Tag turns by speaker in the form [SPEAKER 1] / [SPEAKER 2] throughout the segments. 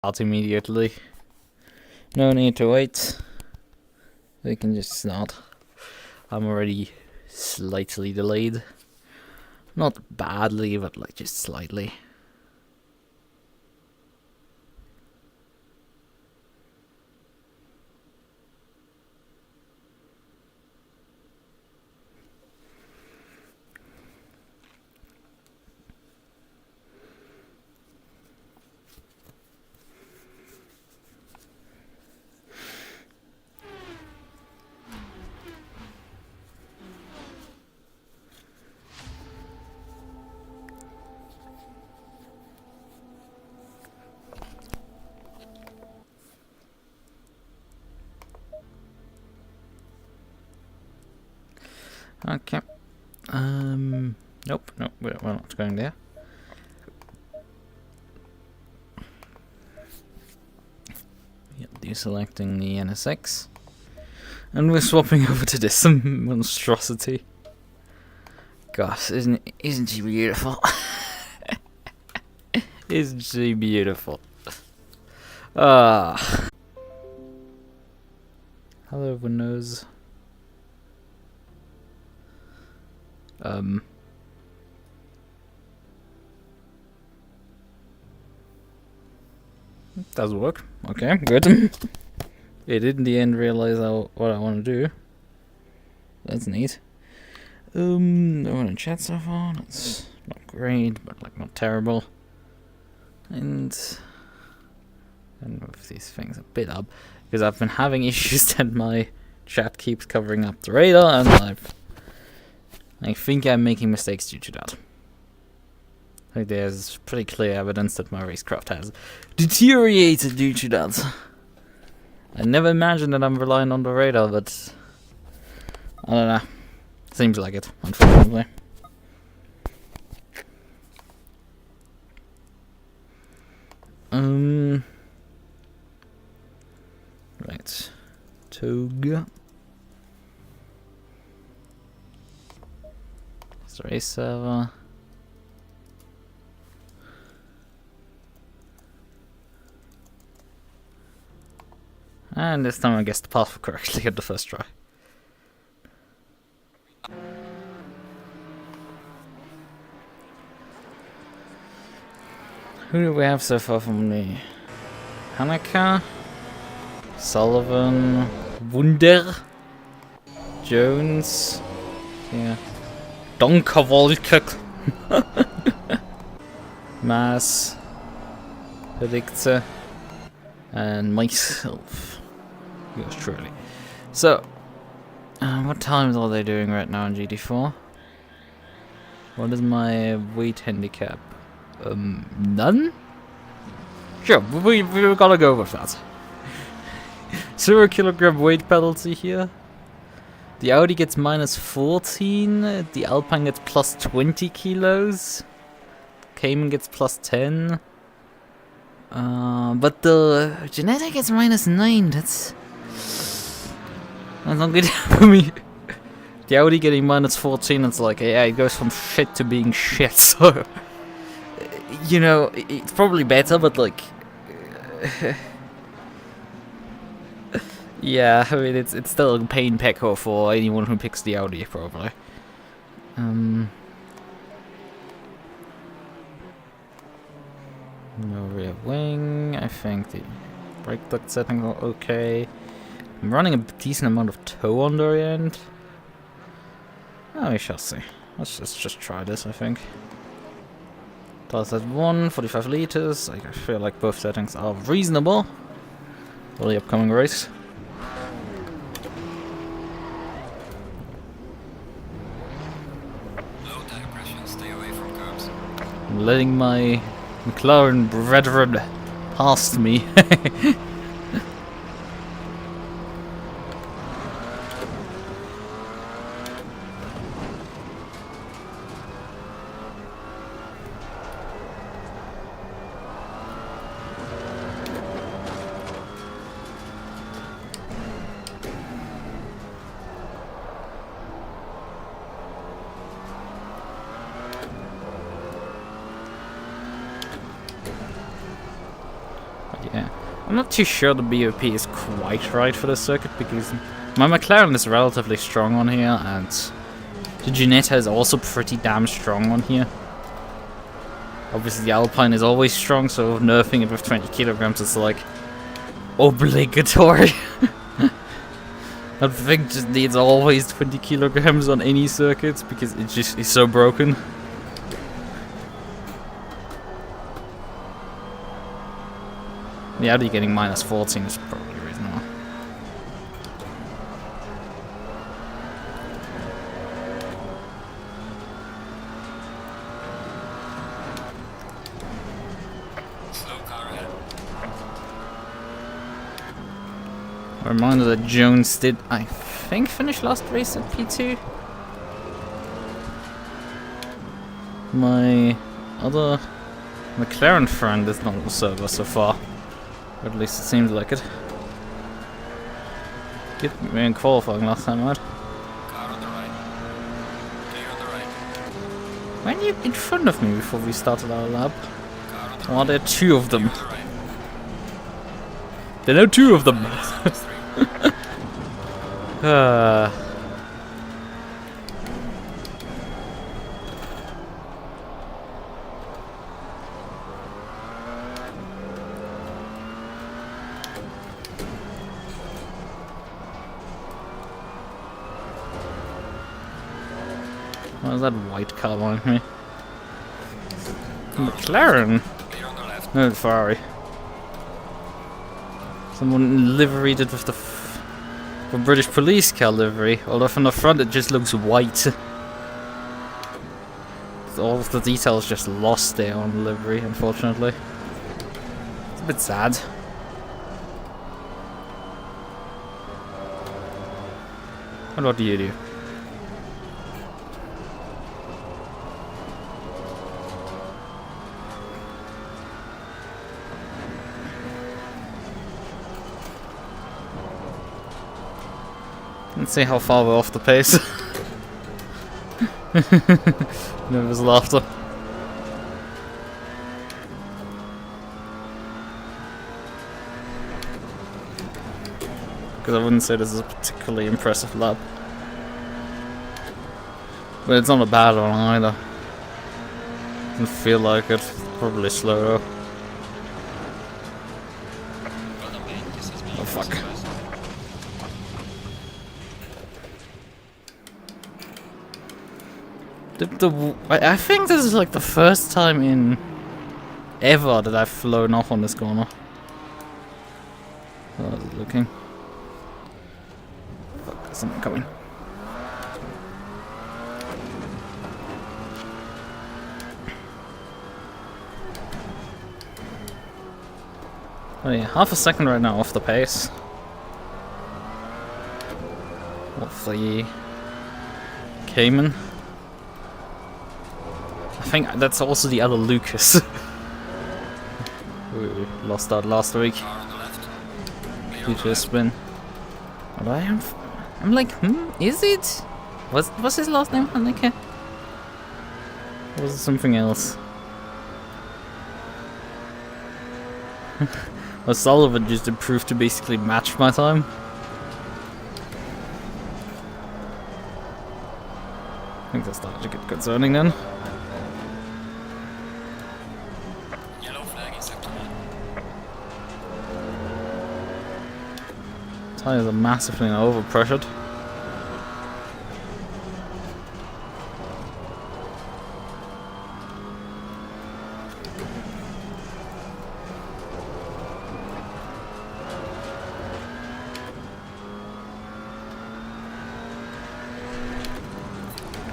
[SPEAKER 1] Out immediately. No need to wait. We can just start. I'm already slightly delayed. Not badly, but like just slightly. Okay. Nope, we're not going there. Yep, deselecting the NSX. And we're swapping over to this monstrosity. Gosh, isn't she beautiful? Isn't she beautiful? Ah. Hello, Windows. Does work. Okay, good. It did in the end realize what I want to do. That's neat. I want to chat so far. That's not great, but like not terrible. And move these things a bit up because I've been having issues that my chat keeps covering up the radar, and I think I'm making mistakes due to that. Like there's pretty clear evidence that my racecraft has deteriorated due to that. I never imagined that I'm relying on the radar, but I don't know. Seems like it, unfortunately. Right. TOGA. It's the race server. And this time I guessed the password correctly at the first try. Who do we have so far from the Hanukkah? Sullivan, Wunder, Jones, yeah, Donkerwolke, Mass, Predictor, and myself. Yours truly. So, what times are they doing right now in GT4? What is my weight handicap? None? Sure, we're gonna go with that. 0 kilogram weight penalty here. The Audi gets minus 14, the Alpine gets plus 20 kilos, Cayman gets plus 10. But the Genetic gets minus 9, that's not good for me. The Audi getting minus 14, it's like, yeah, it goes from shit to being shit, so... You know, it's probably better, but like... yeah, I mean, it's still a pain pecker for anyone who picks the Audi, probably. No rear wing, I think the brake duct settings are okay. I'm running a decent amount of tow on the end. Oh, we shall see. Let's just try this, I think. Plus at 45 liters. I feel like both settings are reasonable for the upcoming race.
[SPEAKER 2] Low tire pressure, stay away from curbs.
[SPEAKER 1] I'm letting my McLaren brethren past me. I'm not too sure the BOP is quite right for this circuit because my McLaren is relatively strong on here and the Ginetta is also pretty damn strong on here. Obviously the Alpine is always strong, so nerfing it with 20 kilograms is like obligatory. That thing just needs always 20 kilograms on any circuit because it just is so broken. The Audi getting minus 14 is probably reasonable.
[SPEAKER 2] Slow car ahead.
[SPEAKER 1] A reminder that Jones did, I think, finish last race at P2. My other McLaren friend is not on the server so far. Or at least it seems like it. Did me in qualifying last time, right?
[SPEAKER 2] Car on the right. Clear on the right.
[SPEAKER 1] Weren't you in front of me before we started our lap?
[SPEAKER 2] Car on the
[SPEAKER 1] Or are there two of them?
[SPEAKER 2] right. Clear on the right.
[SPEAKER 1] There are two of them! What is that white car behind me? McLaren?
[SPEAKER 2] Clear on the left.
[SPEAKER 1] No, Ferrari. Someone liveried it with the British police car livery, although from the front it just looks white. All of the details just lost there on the livery, unfortunately. It's a bit sad. And what do you do? Let's see how far we're off the pace. Nervous laughter. Because I wouldn't say this is a particularly impressive lap. But it's not a bad one either. Doesn't feel like it. Probably slow though. Oh fuck. I think this is like the first time in ever that I've flown off on this corner. How is it looking? Fuck, there's something coming. Oh yeah, half a second right now off the pace. Off the Cayman. I think that's also the other Lukas. We lost that last week. Due to a spin. But I'm like, is it? What's his last name? Or was it something else? Well, Sullivan just improved to basically match my time. I think that's starting to get concerning then.
[SPEAKER 2] Yellow flag in sector 1.
[SPEAKER 1] Tires are massively overpressured.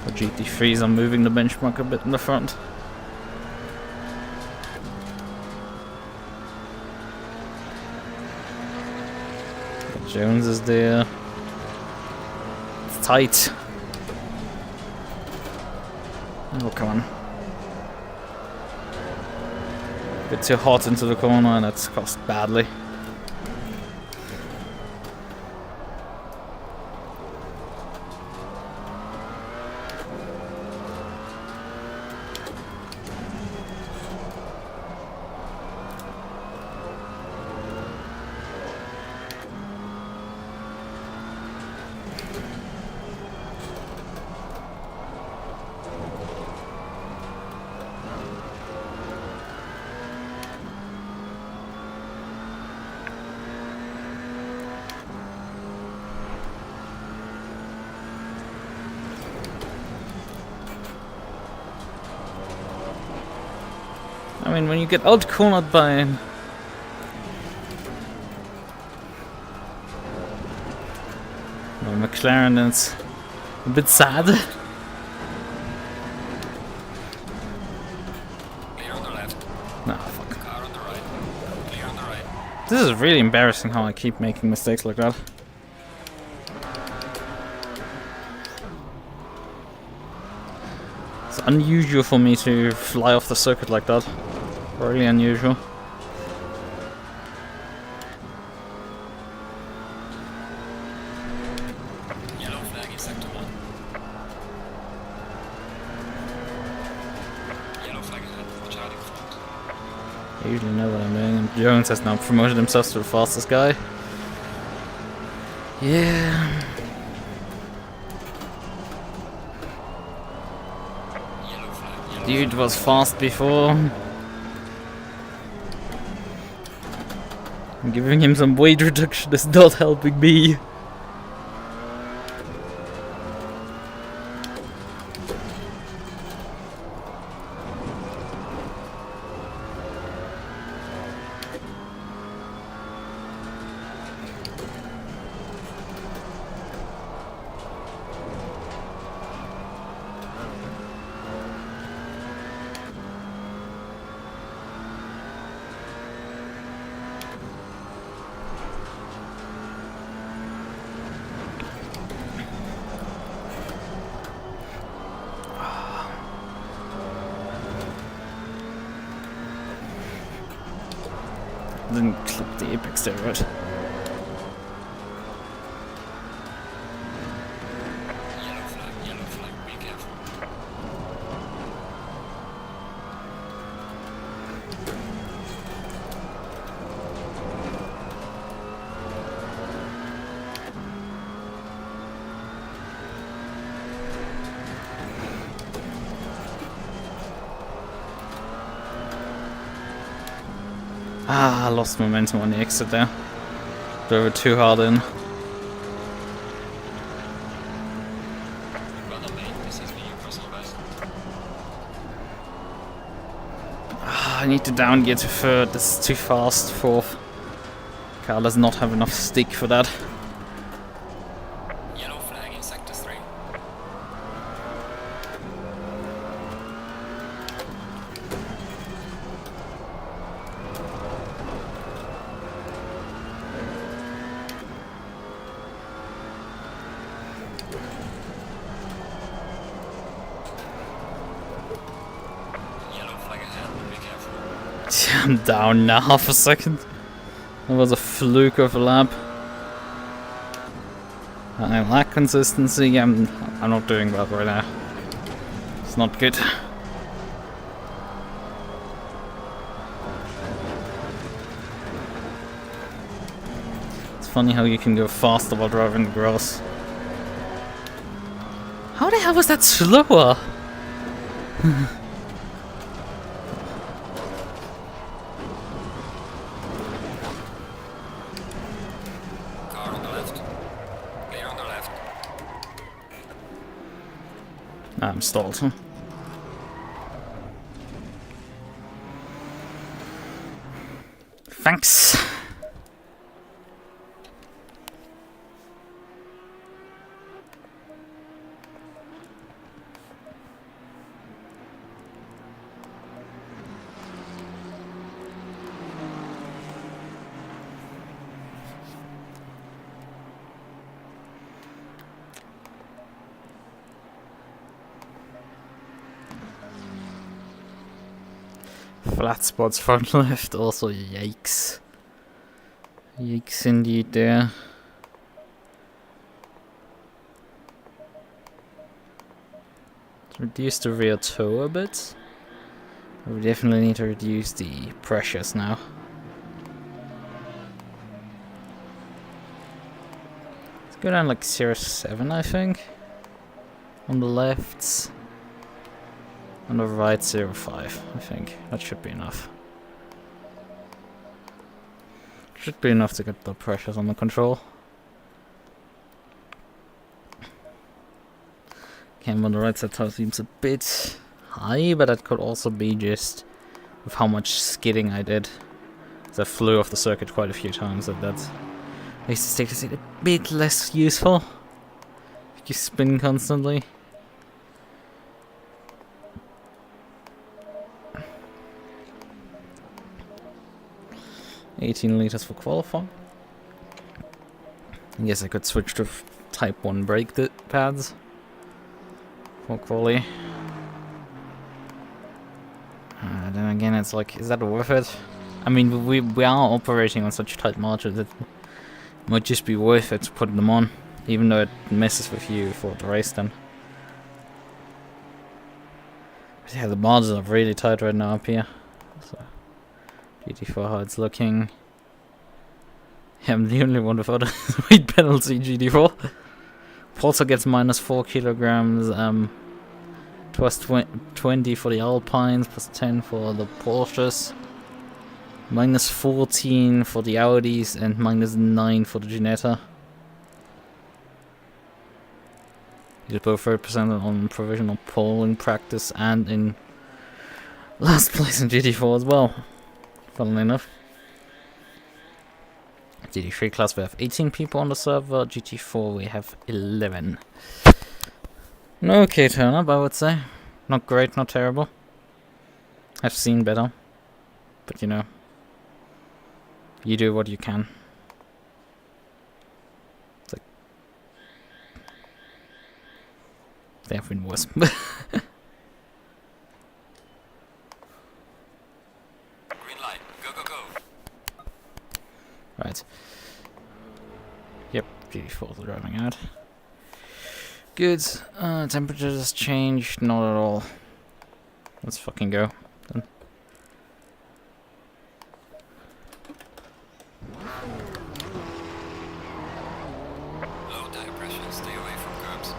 [SPEAKER 1] The GT3s are moving the benchmark a bit in the front. Jones is there. It's tight. Oh, come on. A bit too hot into the corner and it's cost badly. mean, when you get out-cornered by a McLaren, it's a bit sad.
[SPEAKER 2] Clear on the left.
[SPEAKER 1] Nah, fuck.
[SPEAKER 2] Car on the right. Clear on the right.
[SPEAKER 1] This is really embarrassing how I keep making mistakes like that. It's unusual for me to fly off the circuit like that. Really unusual.
[SPEAKER 2] Yellow flag in sector 1. Yellow flag ahead. Watch out in front.
[SPEAKER 1] I usually know what I'm doing, and Jones has now promoted himself to the fastest guy. Yeah.
[SPEAKER 2] Yellow flag. Yellow
[SPEAKER 1] Dude was fast before. Giving him some weight reduction is not helping me. Didn't clip the apex there, right?
[SPEAKER 2] Yellow flag. Be careful.
[SPEAKER 1] Ah, I lost momentum on the exit there. Drove it too hard in.
[SPEAKER 2] Brother main. This is for you, personal best.
[SPEAKER 1] Ah, I need to down gear to third. This is too fast. Fourth. Car does not have enough stick for that.
[SPEAKER 2] Yellow flag in sector 3. Yellow flag ahead. Be careful.
[SPEAKER 1] I'm down now half a second. That was a fluke of a lap. I lack consistency. I'm not doing well right now. It's not good. It's funny how you can go faster while driving the grass. How the hell was that slower?
[SPEAKER 2] Car on the left. Clear on the left.
[SPEAKER 1] I'm stalled. Huh? Thanks. Flat spots front left, also yikes. Yikes indeed there. Let's reduce the rear toe a bit. We definitely need to reduce the pressures now. Let's go down like 0.7 I think. On the lefts. On the right 0.5 I think. That should be enough. Should be enough to get the pressures under control. Cam on the right side tire seems a bit high, but that could also be just with how much skidding I did. So I flew off the circuit quite a few times, so that makes the stick a bit less useful. If you spin constantly. $18 for qualifying. I guess I could switch to Type 1 brake pads for Qualy. Then again, it's like, is that worth it? I mean, we are operating on such tight margins that it might just be worth it to put them on, even though it messes with you for the race then. But yeah, the margins are really tight right now up here. So, GT4, how it's looking. Yeah, I'm the only one without a weight penalty, GT4. Also gets minus 4 kilograms, plus 20 for the Alpines, plus 10 for the Porsches, minus 14 for the Audis, and minus 9 for the Ginetta. He's both 30% on provisional polling practice and in last place in GT4 as well, funnily enough. GT3 class we have 18 people on the server, GT4 we have 11. Okay turn-up, I would say. Not great, not terrible. I've seen better. But you know, you do what you can. It's like, they have been worse.
[SPEAKER 2] Green light. Go, go, go.
[SPEAKER 1] Right. Yep, GT4 is driving out. Good. Temperature has changed. Not at all. Let's fucking go then.
[SPEAKER 2] Low tire pressure. Stay away from curbs.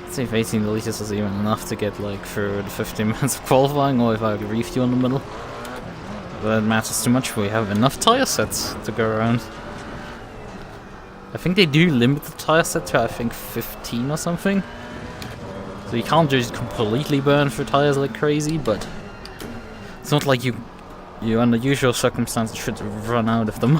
[SPEAKER 1] Let's see if 18 liters is even enough to get like through the 15 minutes of qualifying, or if I refuel in the middle. That matters too much. We have enough tire sets to go around. I think they do limit the tire set to, I think, 15 or something. So you can't just completely burn through tires like crazy, but it's not like you under usual circumstances should run out of them.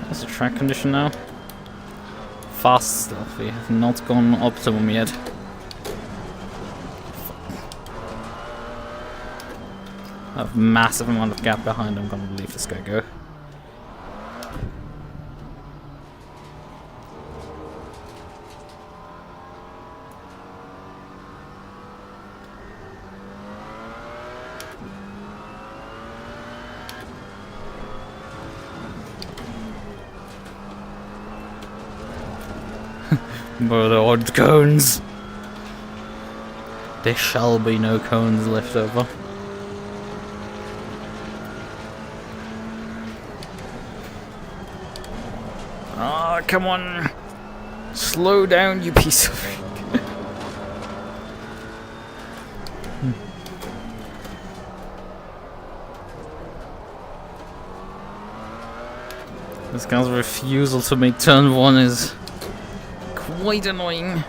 [SPEAKER 1] What's the track condition now? Fast stuff, we have not gone optimum yet. I have a massive amount of gap behind, I'm gonna leave this guy go. But the odd cones. There shall be no cones left over. Ah, come on! Slow down, you piece of shit. This guy's refusal to make turn 1 is quite annoying.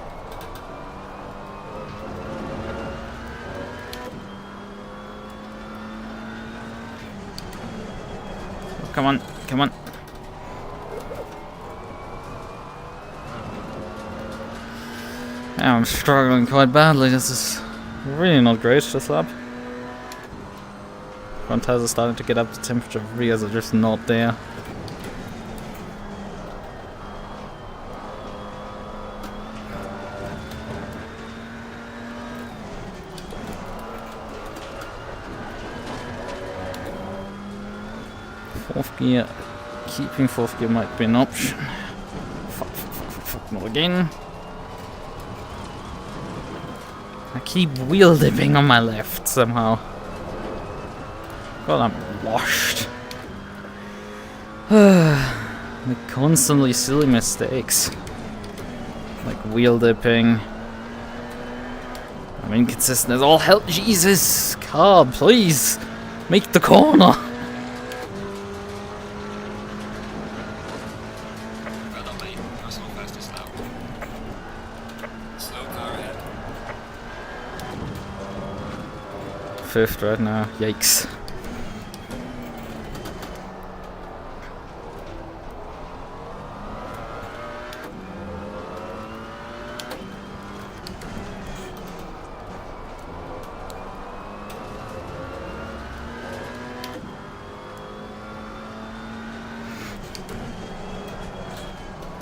[SPEAKER 1] Oh, come on, come on. Yeah, I'm struggling quite badly. This is really not great, this lap. Front tires are starting to get up to temperature, rears are just not there. Fourth gear. Keeping fourth gear might be an option. Fuck, not again. I keep wheel dipping on my left somehow. God, I'm washed. Like constantly silly mistakes. Like wheel dipping. I'm inconsistent as all hell. Jesus! Car, please! Make the corner!
[SPEAKER 2] Well done, mate. Go slow, fast, slow. Slow car ahead.
[SPEAKER 1] Fifth right now. Yikes.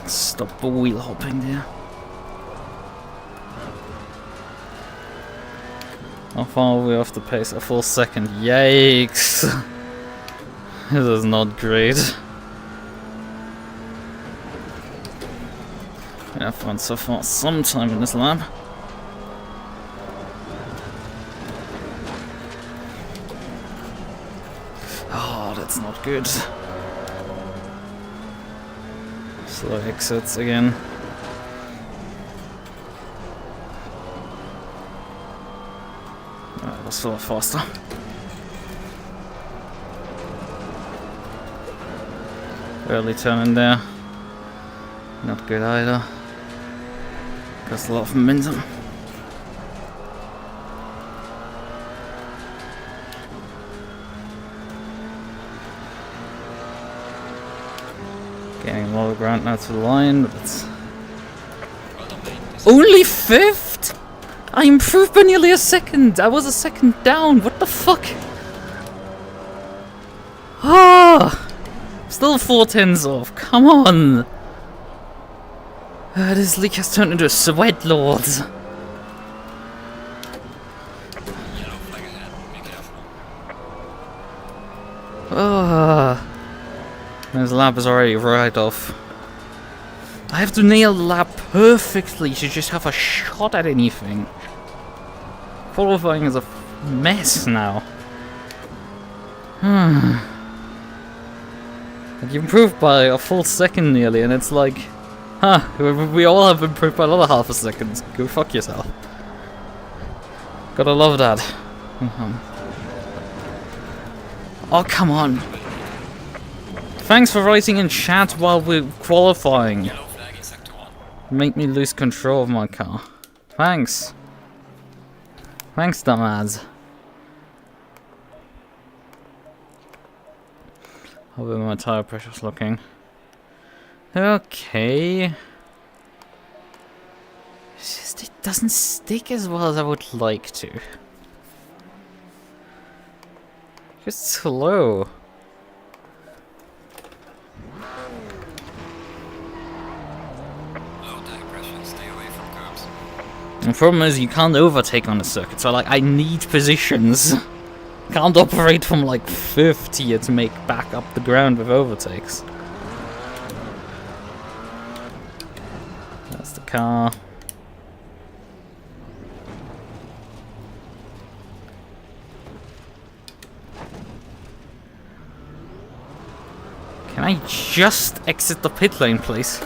[SPEAKER 1] Stop the wheel hopping there. How far are we off the pace? A full second. Yikes! This is not great. I've run so far sometime in this lab. Oh, that's not good. Slow exits again. That was a lot faster. Early turn in there. Not good either. Cost a lot of momentum. Gaining a lot of ground now to the line, but it's only fifth? I improved by nearly a second. I was a second down. What the fuck? Ah, still 4/10 off. Come on. This league has turned into a sweat lord.
[SPEAKER 2] Yellow flag ahead. Be careful.
[SPEAKER 1] Ah. This lap is already right off. I have to nail the lap perfectly to just have a shot at anything. Qualifying is a mess now. Like, you improved by a full second nearly, and it's like, huh, we all have improved by another half a second. Go fuck yourself. Gotta love that. Oh, come on. Thanks for writing in chat while we're qualifying.
[SPEAKER 2] Yellow flag in sector 1.
[SPEAKER 1] Make me lose control of my car. Thanks. Thanks, dumbass. How are my tire pressures looking? Okay. It's just, it doesn't stick as well as I would like to. Just slow.
[SPEAKER 2] Low tire pressure. Stay away from curbs.
[SPEAKER 1] The problem is you can't overtake on the circuit, so like I need positions. Can't operate from like 50 to make back up the ground with overtakes. That's the car. Can I just exit the pit lane, please?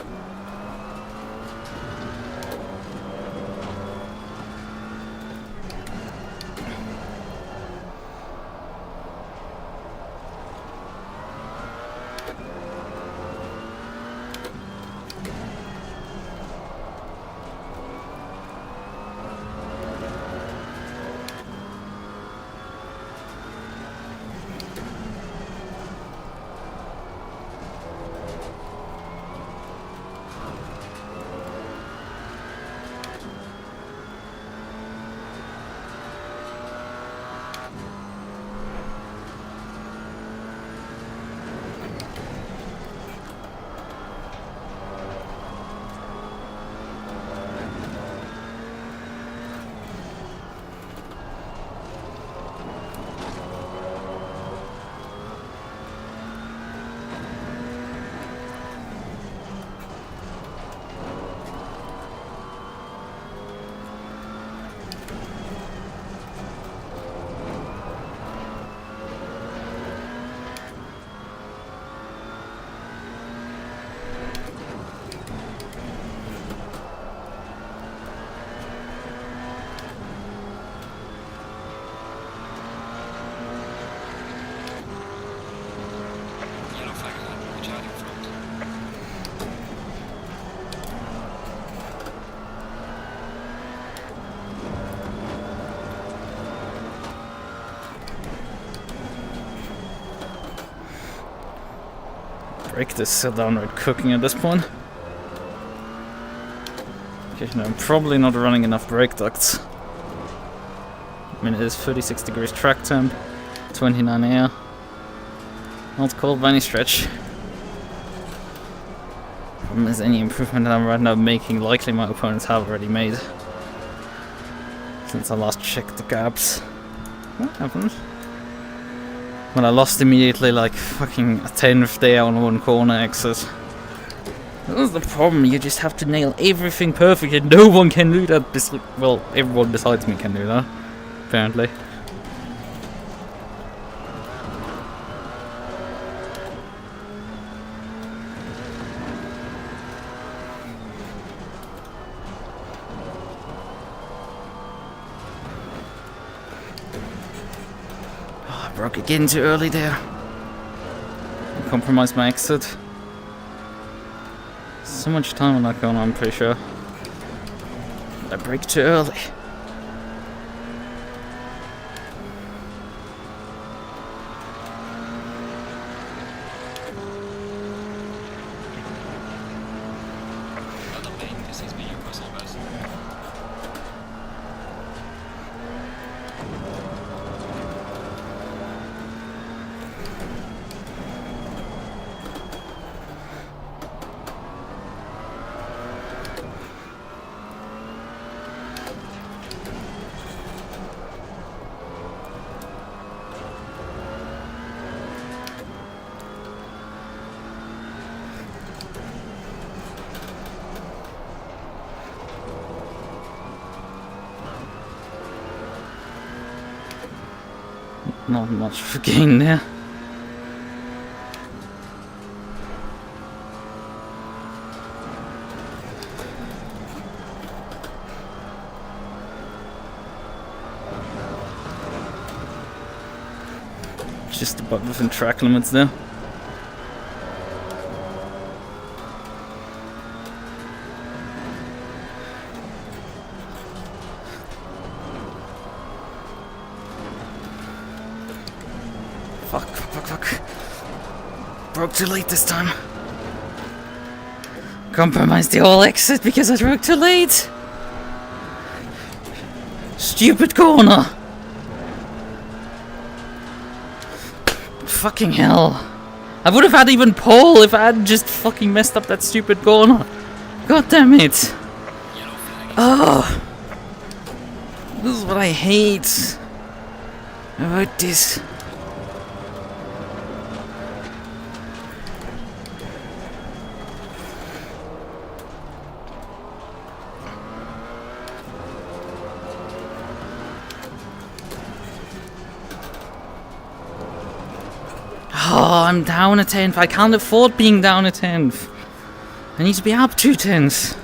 [SPEAKER 1] brake is so downright cooking at this point. Okay, no, I'm probably not running enough brake ducts. I mean, it is 36 degrees track temp, 29 air. Not cold by any stretch. Problem is, any improvement that I'm right now making, likely my opponents have already made. Since I last checked the gaps. What happened? When I lost immediately, like fucking a 10th there on one corner exit. That's the problem, you just have to nail everything perfect and no one can do that. Well, everyone besides me can do that, apparently. Oh, I broke again too early there. I compromised my exit. So much time on that corner, I'm pretty sure. I brake too early. Not much for gain there. Just about within track limits there. Fuck. Broke too late this time. Compromised the whole exit because I broke too late. Stupid corner. Fucking hell. I would have had even pole if I hadn't just fucking messed up that stupid corner. God damn it. Oh. This is what I hate about this. Oh, I'm down a 10th. I can't afford being down a 10th. I need to be up 2 tenths.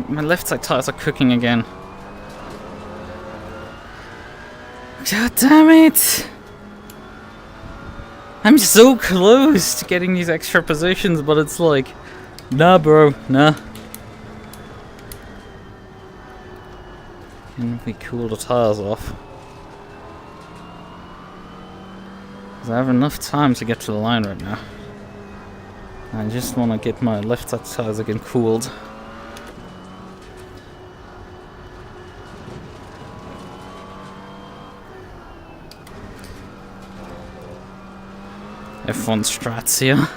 [SPEAKER 1] My left side tires are cooking again. God damn it! I'm so close to getting these extra positions, but it's like, nah, bro, nah. Can we cool the tires off? I have enough time to get to the line right now. I just want to get my left side tires again cooled. F1 strats here.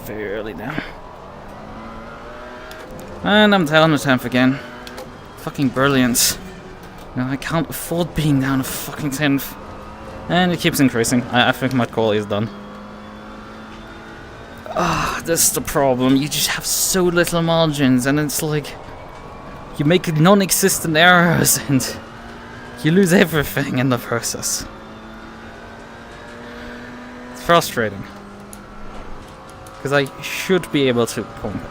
[SPEAKER 1] Very early now. And I'm down a 10th again. Fucking brilliant. No, I can't afford being down a fucking 10th. And it keeps increasing. I think my quality is done. Ah, this is the problem. You just have so little margins, and it's like, You make non-existent errors and you lose everything in the process. It's frustrating. Because I should be able to pump it.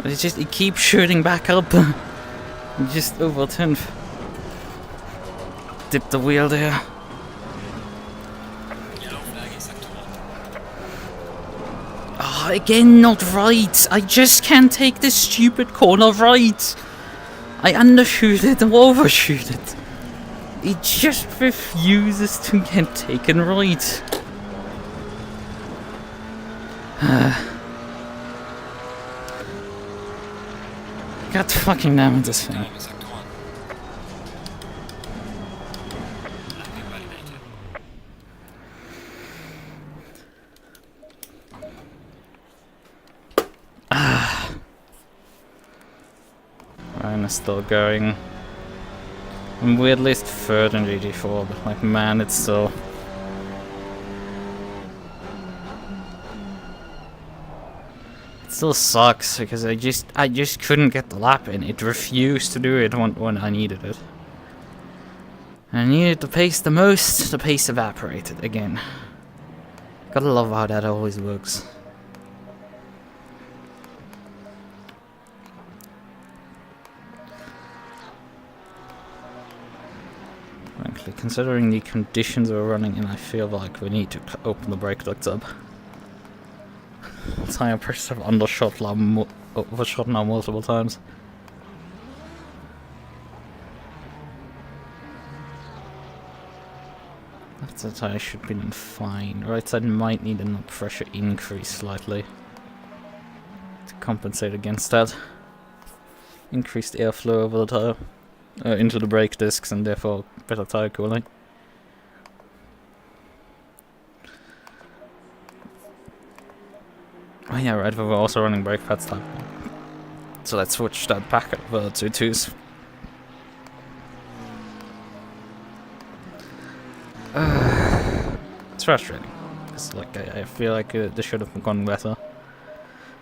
[SPEAKER 1] But it keeps shooting back up. Just overturn. Dip the wheel there. Oh, again, not right. I just can't take this stupid corner right. I undershoot it and overshoot it. It just refuses to get taken right. God fucking damn it, this thing. Ryan is still going. I'm weirdly third in GT4, but like, man, it's still... It still sucks, because I just couldn't get the lap in. It refused to do it when I needed it. I needed the pace the most, the pace evaporated again. Gotta love how that always works. Frankly, considering the conditions we're running in, I feel like we need to open the brake ducts up. Tire pressures have overshot now multiple times. Left side tire should be done fine. Right side might need a pressure increase slightly to compensate against that. Increased airflow over the tire. Into the brake discs and therefore better tire cooling. Oh yeah, right, we were also running brake pads now. So let's switch that back over to 2s. It's frustrating. It's like, I feel like this should have gone better.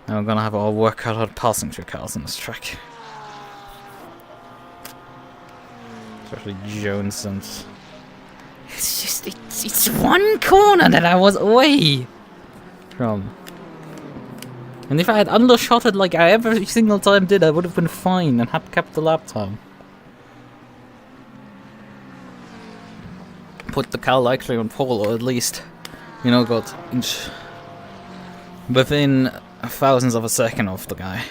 [SPEAKER 1] And we're gonna have our work cut out passing 2 cars on this track. Especially Jones and... It's just, it's one corner that I was away from. And if I had undershotted like I every single time did, I would have been fine and had kept the lap time. Put the car likely on pole, or at least, you know, got within thousandths of a second of the guy.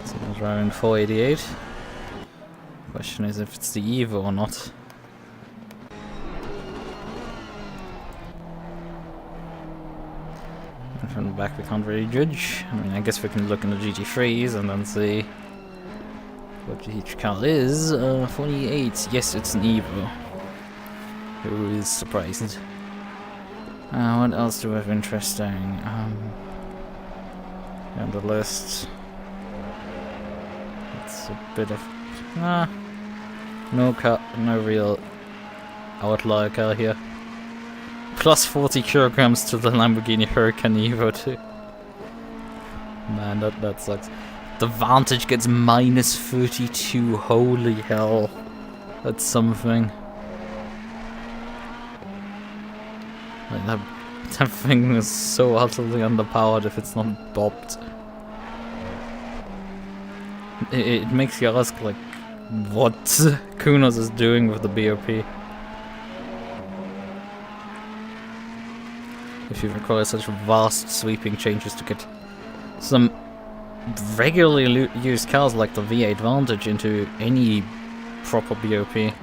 [SPEAKER 1] So around 488. Question is if it's the Evo or not. And from the back we can't really judge. I mean, I guess we can look in the GT3s and then see what each car is. 48, yes, it's an Evo. Who is surprised? What else do we have interesting? On the list. It's a bit of... no real outlier car here. Plus 40 kilograms to the Lamborghini Huracan Evo too. Man, that sucks. The Vantage gets minus 32. Holy hell. That's something. Like that thing is so utterly underpowered if it's not bopped. It makes you ask, like, what Kunos is doing with the BOP. If you require such vast sweeping changes to get some regularly used cars like the V8 Vantage into any proper BOP.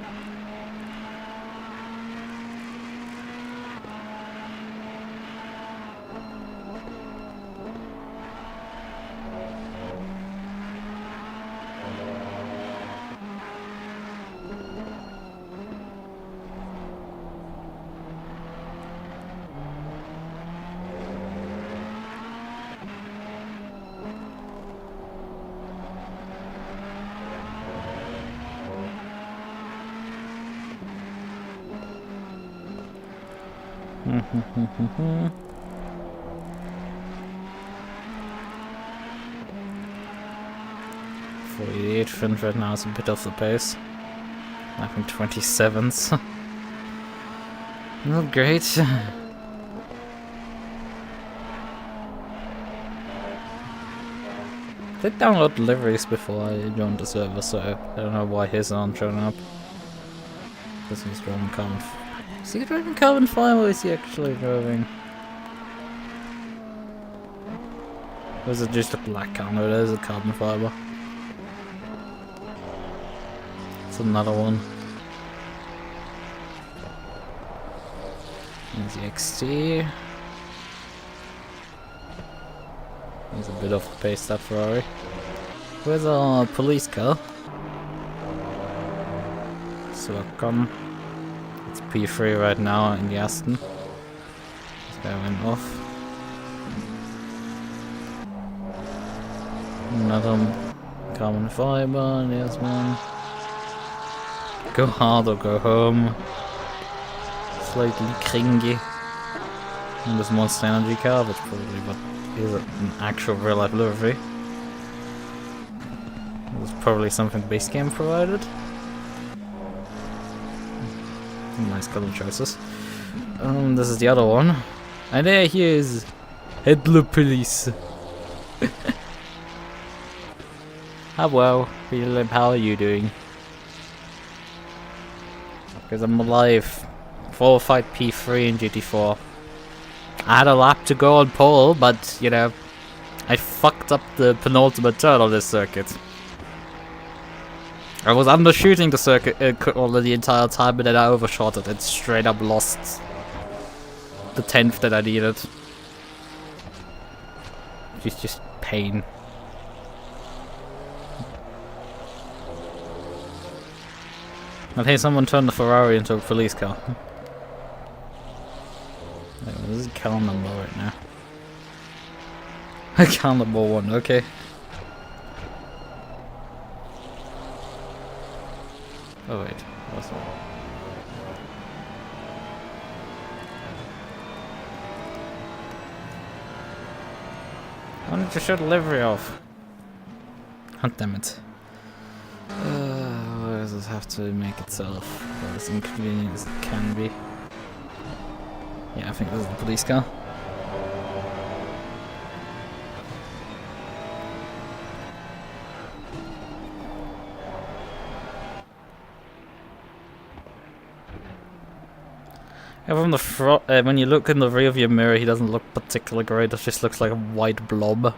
[SPEAKER 1] .48 right now is a bit off the pace. I think 27s. Not great. I did download liveries before I joined the server, so I don't know why his aren't showing up. Because he's driving carbon. Is he driving carbon fiber or is he actually driving? Or is it just a black car? No, there's a carbon fiber. It's another one. There's the XT. He's a bit off the pace, that Ferrari. Where's our police car? So come. It's P3 right now in the Aston. This guy went off. Another carbon fiber, there's one. Go hard or go home. Slightly cringy. And this Monster Energy car, but probably what is an actual real life livery. There's probably something base game provided. Nice color choices. This is the other one. And there he is. Hello police. Hello, Philip, how are you doing? Because I'm alive. 4-5 P3 in GT4. I had a lap to go on pole, but, you know, I fucked up the penultimate turn on this circuit. I was undershooting the circuit the entire time, and then I overshot it and straight up lost the 10th that I needed. It's just pain. And hey, someone turned the Ferrari into a police car. This is car number right now. Car number 1, okay. Oh wait, what's that? I wanted to shut the livery off. God damn it. Why does it have to make itself as inconvenient as it can be? Yeah, I think this is the police car. From the front, when you look in the rear view mirror, he doesn't look particularly great. It just looks like a white blob.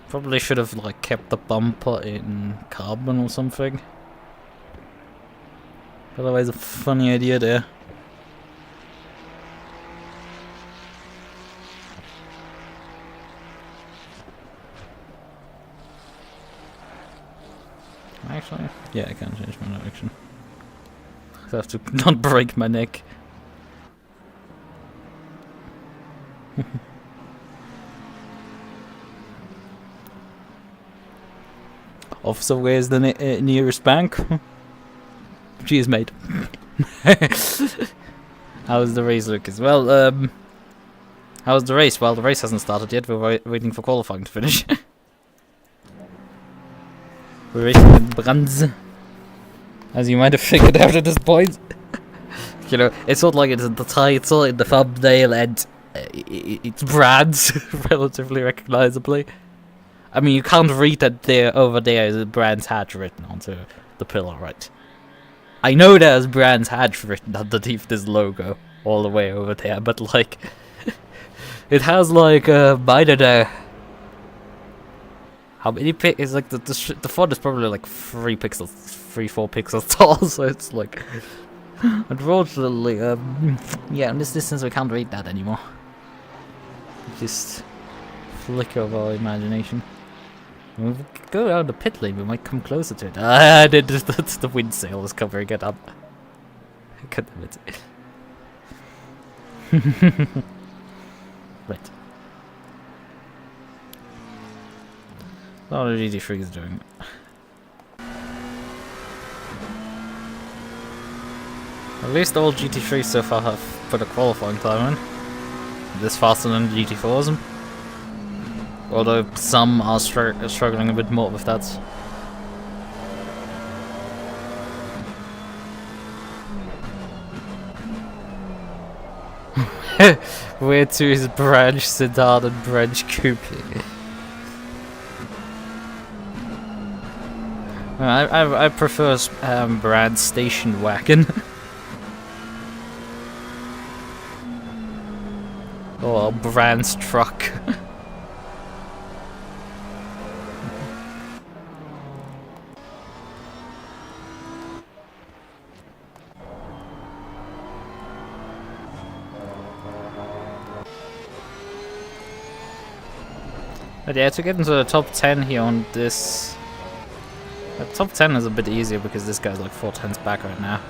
[SPEAKER 1] Probably should have like kept the bumper in carbon or something. Otherwise, a funny idea there. Actually, yeah, I can change my direction. I have to not break my neck. Officer, where's the nearest bank? Cheers, mate. How was the race, Lucas? Well, how was the race? Well, the race hasn't started yet. We're waiting for qualifying to finish. We're racing in Brands. As you might have figured out at this point. You know, it's not like it's in the title, in the thumbnail, and it's Brands, relatively recognizably. I mean, you can't read that there, over there is a Brands hatch written onto the pillar, right? I know there's Brands hatch written underneath this logo, all the way over there, but like, it has like, I don't know, how many pixels, like the font is probably like 3 pixels, 3-4 pixels tall, so it's like, unfortunately, yeah, in this distance we can't read that anymore. Just flicker of our imagination. When we go around the pit lane, we might come closer to it. That's the wind sail is covering it up. God damn it. Right. Oh, the GT3 is doing it. At least all GT3s so far have put a qualifying time in. This faster than the GT4s. Although some are struggling a bit more with that. Where to is branch sedan and branch coupe. I prefer brand station wagon. Or brand's truck. But yeah, to get into the top 10 here on this... top 10 is a bit easier because this guy's like 4 tenths back right now.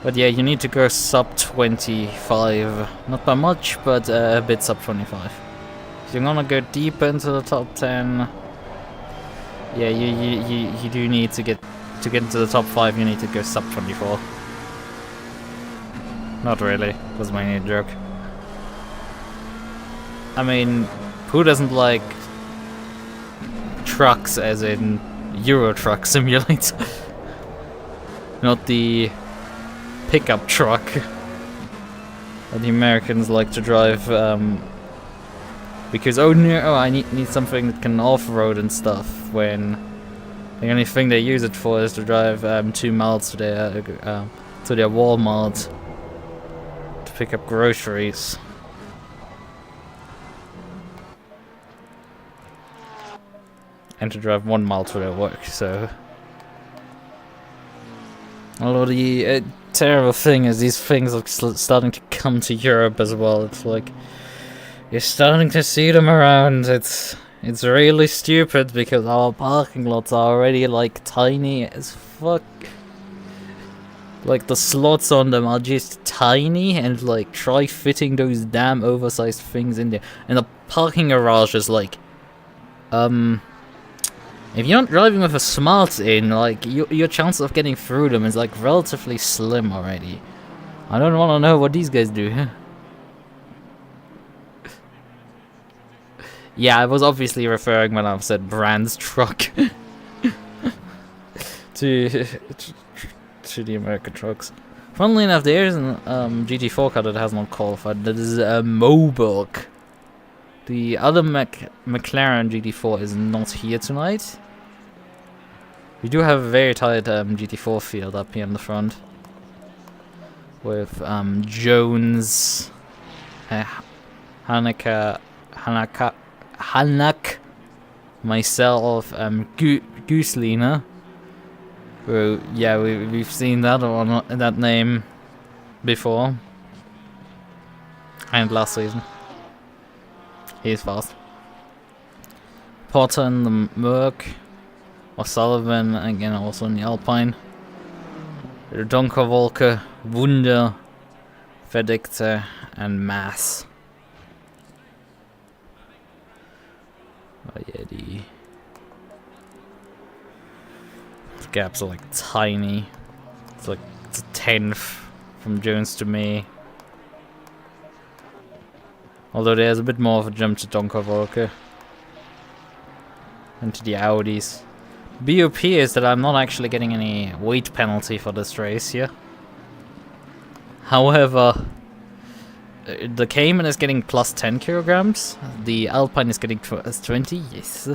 [SPEAKER 1] But yeah, you need to go sub 25. Not by much, but a bit sub 25. If you're gonna go deep into the top 10... Yeah, you do need to get into the top 5, you need to go sub 24. Not really, was my new joke. I mean... Who doesn't like trucks as in Euro Truck Simulator? Not the pickup truck that the Americans like to drive because I need something that can off-road and stuff, when the only thing they use it for is to drive 2 miles to their Walmart to pick up groceries. And to drive 1 mile to their work, so... Although the terrible thing is these things are starting to come to Europe as well. It's like... You're starting to see them around. It's really stupid because our parking lots are already like tiny as fuck. Like the slots on them are just tiny, and like try fitting those damn oversized things in there. And the parking garage is like... If you're not driving with a smart in, like, your chance of getting through them is, like, relatively slim already. I don't want to know what these guys do. Yeah, I was obviously referring when I said brand's truck to the American trucks. Funnily enough, there is an GT4 car that has not qualified. That is a Moberg. The other McLaren GT4 is not here tonight. We do have a very tight GT4 field up here in the front. With Jones, Hanak, myself, Gooselina. Who, yeah, we've seen that name before. And last season. He's fast. Potter in the Merc. O'Sullivan again also in the Alpine. Donkerwolke, Wunder, Verdicte, and Mass. Oh yeah, the gaps are like tiny. It's a tenth from Jones to me. Although there's a bit more of a jump to Donkerwolke. And to the Audis. BOP is that I'm not actually getting any weight penalty for this race here. However, the Cayman is getting plus 10 kilograms. The Alpine is getting plus 20, yes.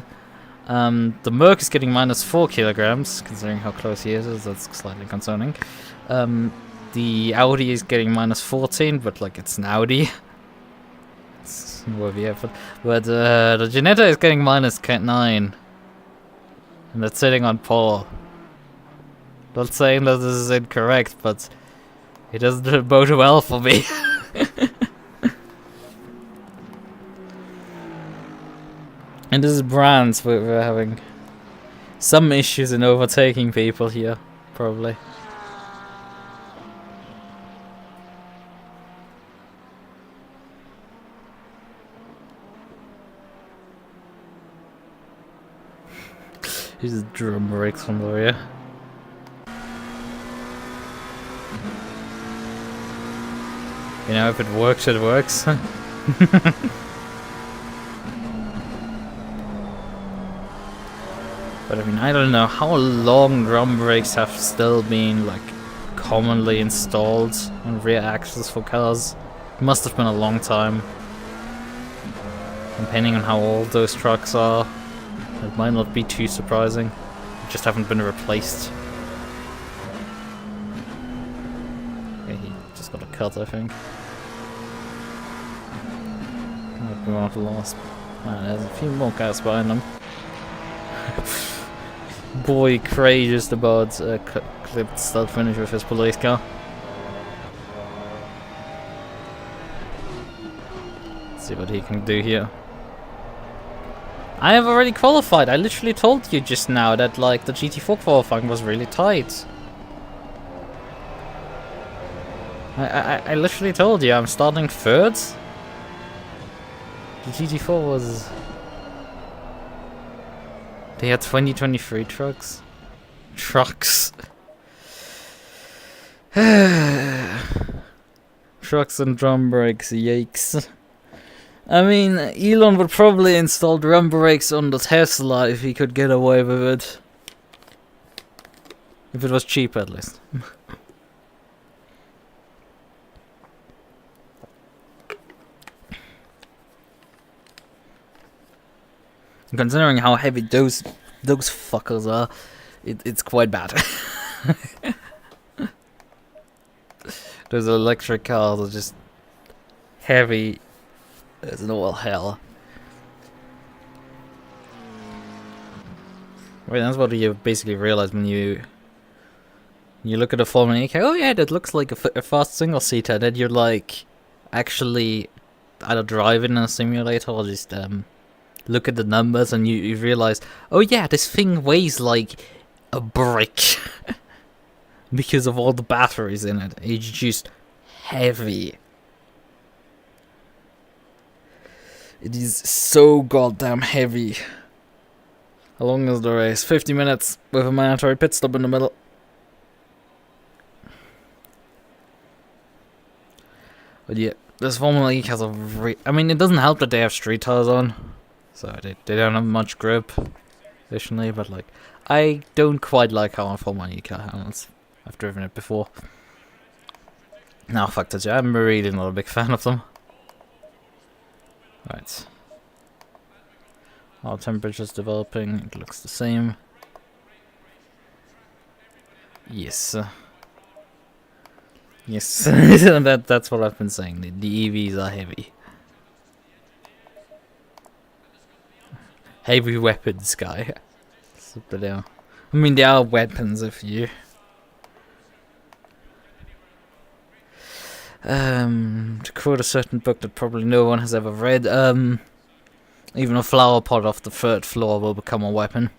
[SPEAKER 1] The Merc is getting minus 4 kilograms, considering how close he is. That's slightly concerning. The Audi is getting minus 14, but like it's an Audi. It's worthy effort. But the Ginetta is getting minus 9. And that's sitting on pole. Not saying that this is incorrect, but it doesn't bode well for me. And this is Brands, we're having some issues in overtaking people here, probably. He just drum brakes from the rear. You know, if it works, it works. But I mean, I don't know how long drum brakes have still been like commonly installed on rear axles for cars. It must have been a long time. Depending on how old those trucks are, it might not be too surprising. They just haven't been replaced. Okay, he just got a cut, I think. Might be one of the last. There's a few more cars behind them. Boy Cray just about clipped start finish with his police car. Let's see what he can do here. I have already qualified. I literally told you just now that like the GT4 qualifying was really tight. I literally told you I'm starting third. The GT4 was... They had 2023 trucks. Trucks. Trucks and drum brakes, yikes. I mean, Elon would probably install drum brakes on the Tesla if he could get away with it. If it was cheap, at least. Considering how heavy those fuckers are, it's quite bad. Those electric cars are just heavy as an all hell. Right, that's what you basically realize when you look at a Formula E car. Oh yeah, that looks like a fast single seater. And then you're like, actually, either driving in a simulator or just look at the numbers and you realize, oh yeah, this thing weighs like a brick because of all the batteries in it. It's just heavy. It is so goddamn heavy. How long is the race? 50 minutes with a mandatory pit stop in the middle. But yeah, this Formula E has a I mean, it doesn't help that they have street tires on. So they don't have much grip, additionally, but like, I don't quite like how a Formula E car handles. I've driven it before. Now, fuck that, I'm really not a big fan of them. Right. Our temperature's developing, it looks the same. Yes. Yes, that's what I've been saying, the EVs are heavy. Heavy weapons, guy. But I mean, they are weapons if you... to quote a certain book that probably no one has ever read, even a flower pot off the third floor will become a weapon.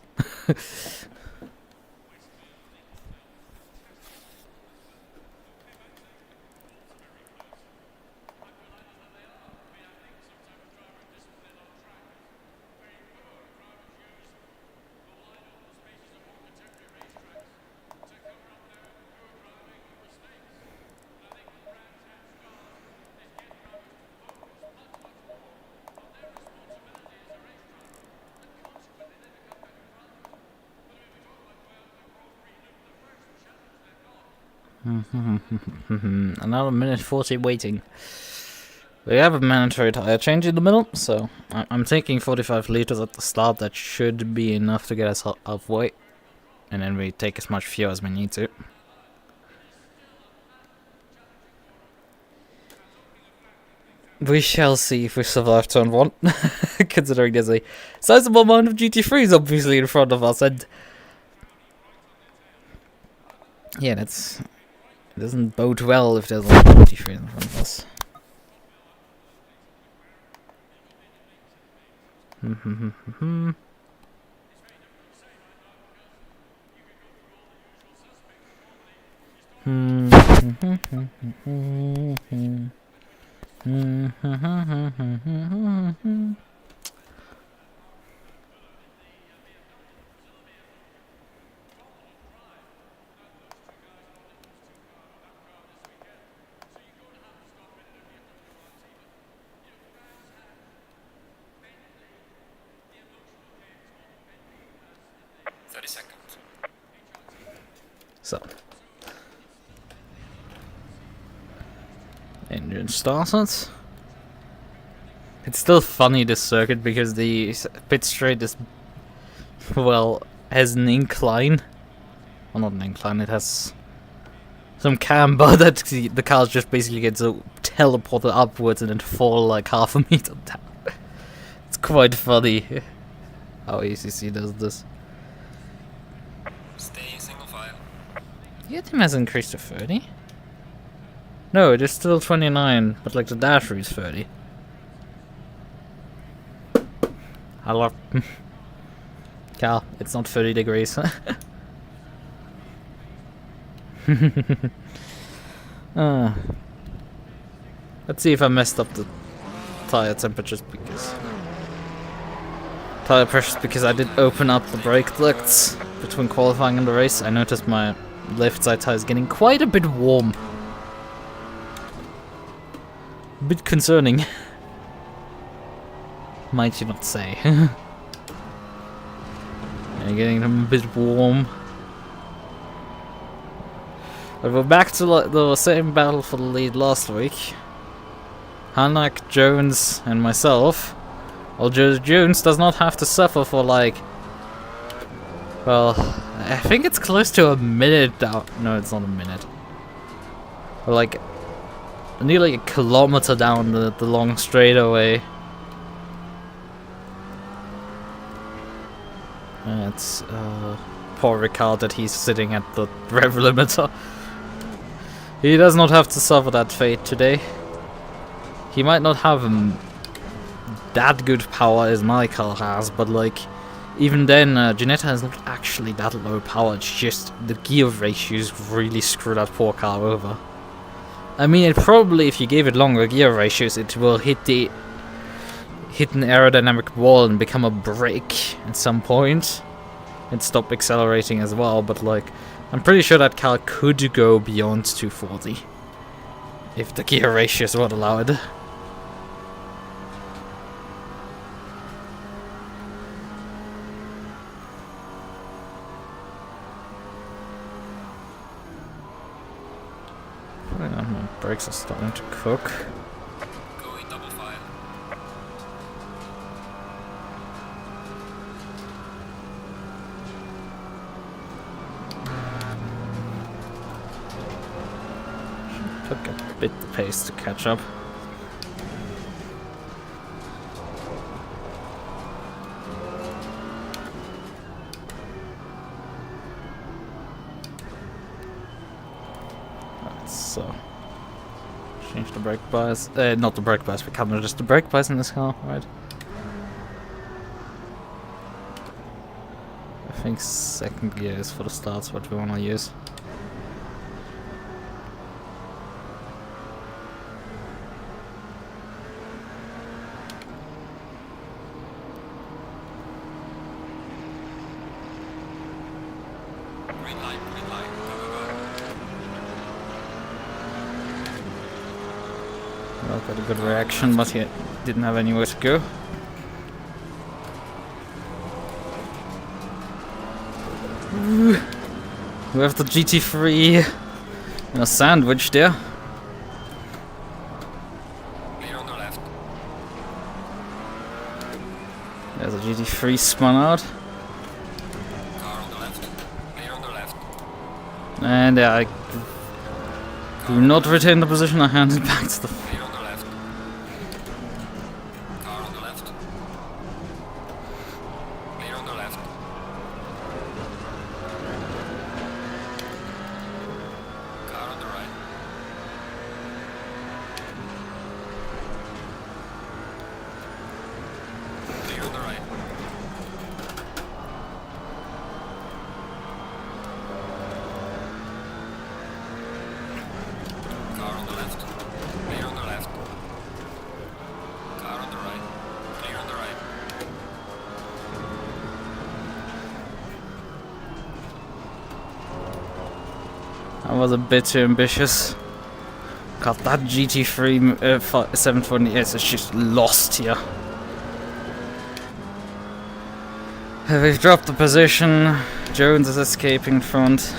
[SPEAKER 1] Another minute 40 waiting. We have a mandatory tire change in the middle, so I'm taking 45 liters at the start. That should be enough to get us halfway, and then we take as much fuel as we need to. We shall see if we survive turn 1, considering there's a sizable amount of GT3s obviously in front of us, and yeah, it doesn't bode well if there's a lot of GT3 in front of us. engine started. It's still funny, this circuit, because the pit straight is, well, has an incline. Well, not an incline, it has some camber that the car just basically gets teleported upwards and then fall like half a meter down. It's quite funny how ACC does this.
[SPEAKER 2] Stay single file.
[SPEAKER 1] Yeah, team has increased to 30. No, it is still 29, but like the dash is 30. I love Cal, it's not 30 degrees. Let's see if I messed up the tire temperatures because tire pressures, because I did open up the brake ducts between qualifying and the race. I noticed my left side tire is getting quite a bit warm. A bit concerning. Might you not say? Yeah, getting them a bit warm. But we're back to the same battle for the lead last week. Hanak, Jones, and myself. Well, Jones does not have to suffer for like... Well, I think it's close to a minute down. No, it's not a minute. But like, nearly a kilometer down the long straightaway. It's poor Ricard that he's sitting at the rev limiter. He does not have to suffer that fate today. He might not have that good power as my car has, but like, even then, Ginetta is not actually that low power. It's just the gear ratios really screw that poor car over. I mean, it probably, if you gave it longer gear ratios, it will hit an aerodynamic wall and become a brake at some point and stop accelerating as well, but like, I'm pretty sure that car could go beyond 240 if the gear ratios would allow it. My brakes are starting to cook.
[SPEAKER 2] Going double file.
[SPEAKER 1] Took a bit the pace to catch up. Alright, so change the brake bias. Not the brake bias, but kind of just the brake bias in this car, right? I think second gear is for the starts what we want to use.
[SPEAKER 2] Green light, go, go, go.
[SPEAKER 1] Well, got a good reaction, but he didn't have anywhere to go. Ooh. We have the GT3 in a sandwich there.
[SPEAKER 2] Clear on the left.
[SPEAKER 1] There's a GT3 spun out.
[SPEAKER 2] Car on the left. Clear on the left.
[SPEAKER 1] And yeah, I do not retain the position, I hand it back to the...
[SPEAKER 2] Clear on the left. Car on the left. Clear on the left. Car on the right. Clear on the right. Car on the left. Clear on the left. Car on the right. Clear on the right.
[SPEAKER 1] I was a bit too ambitious. God, that GT3 720S is just lost here. We've dropped the position. Jones is escaping in front.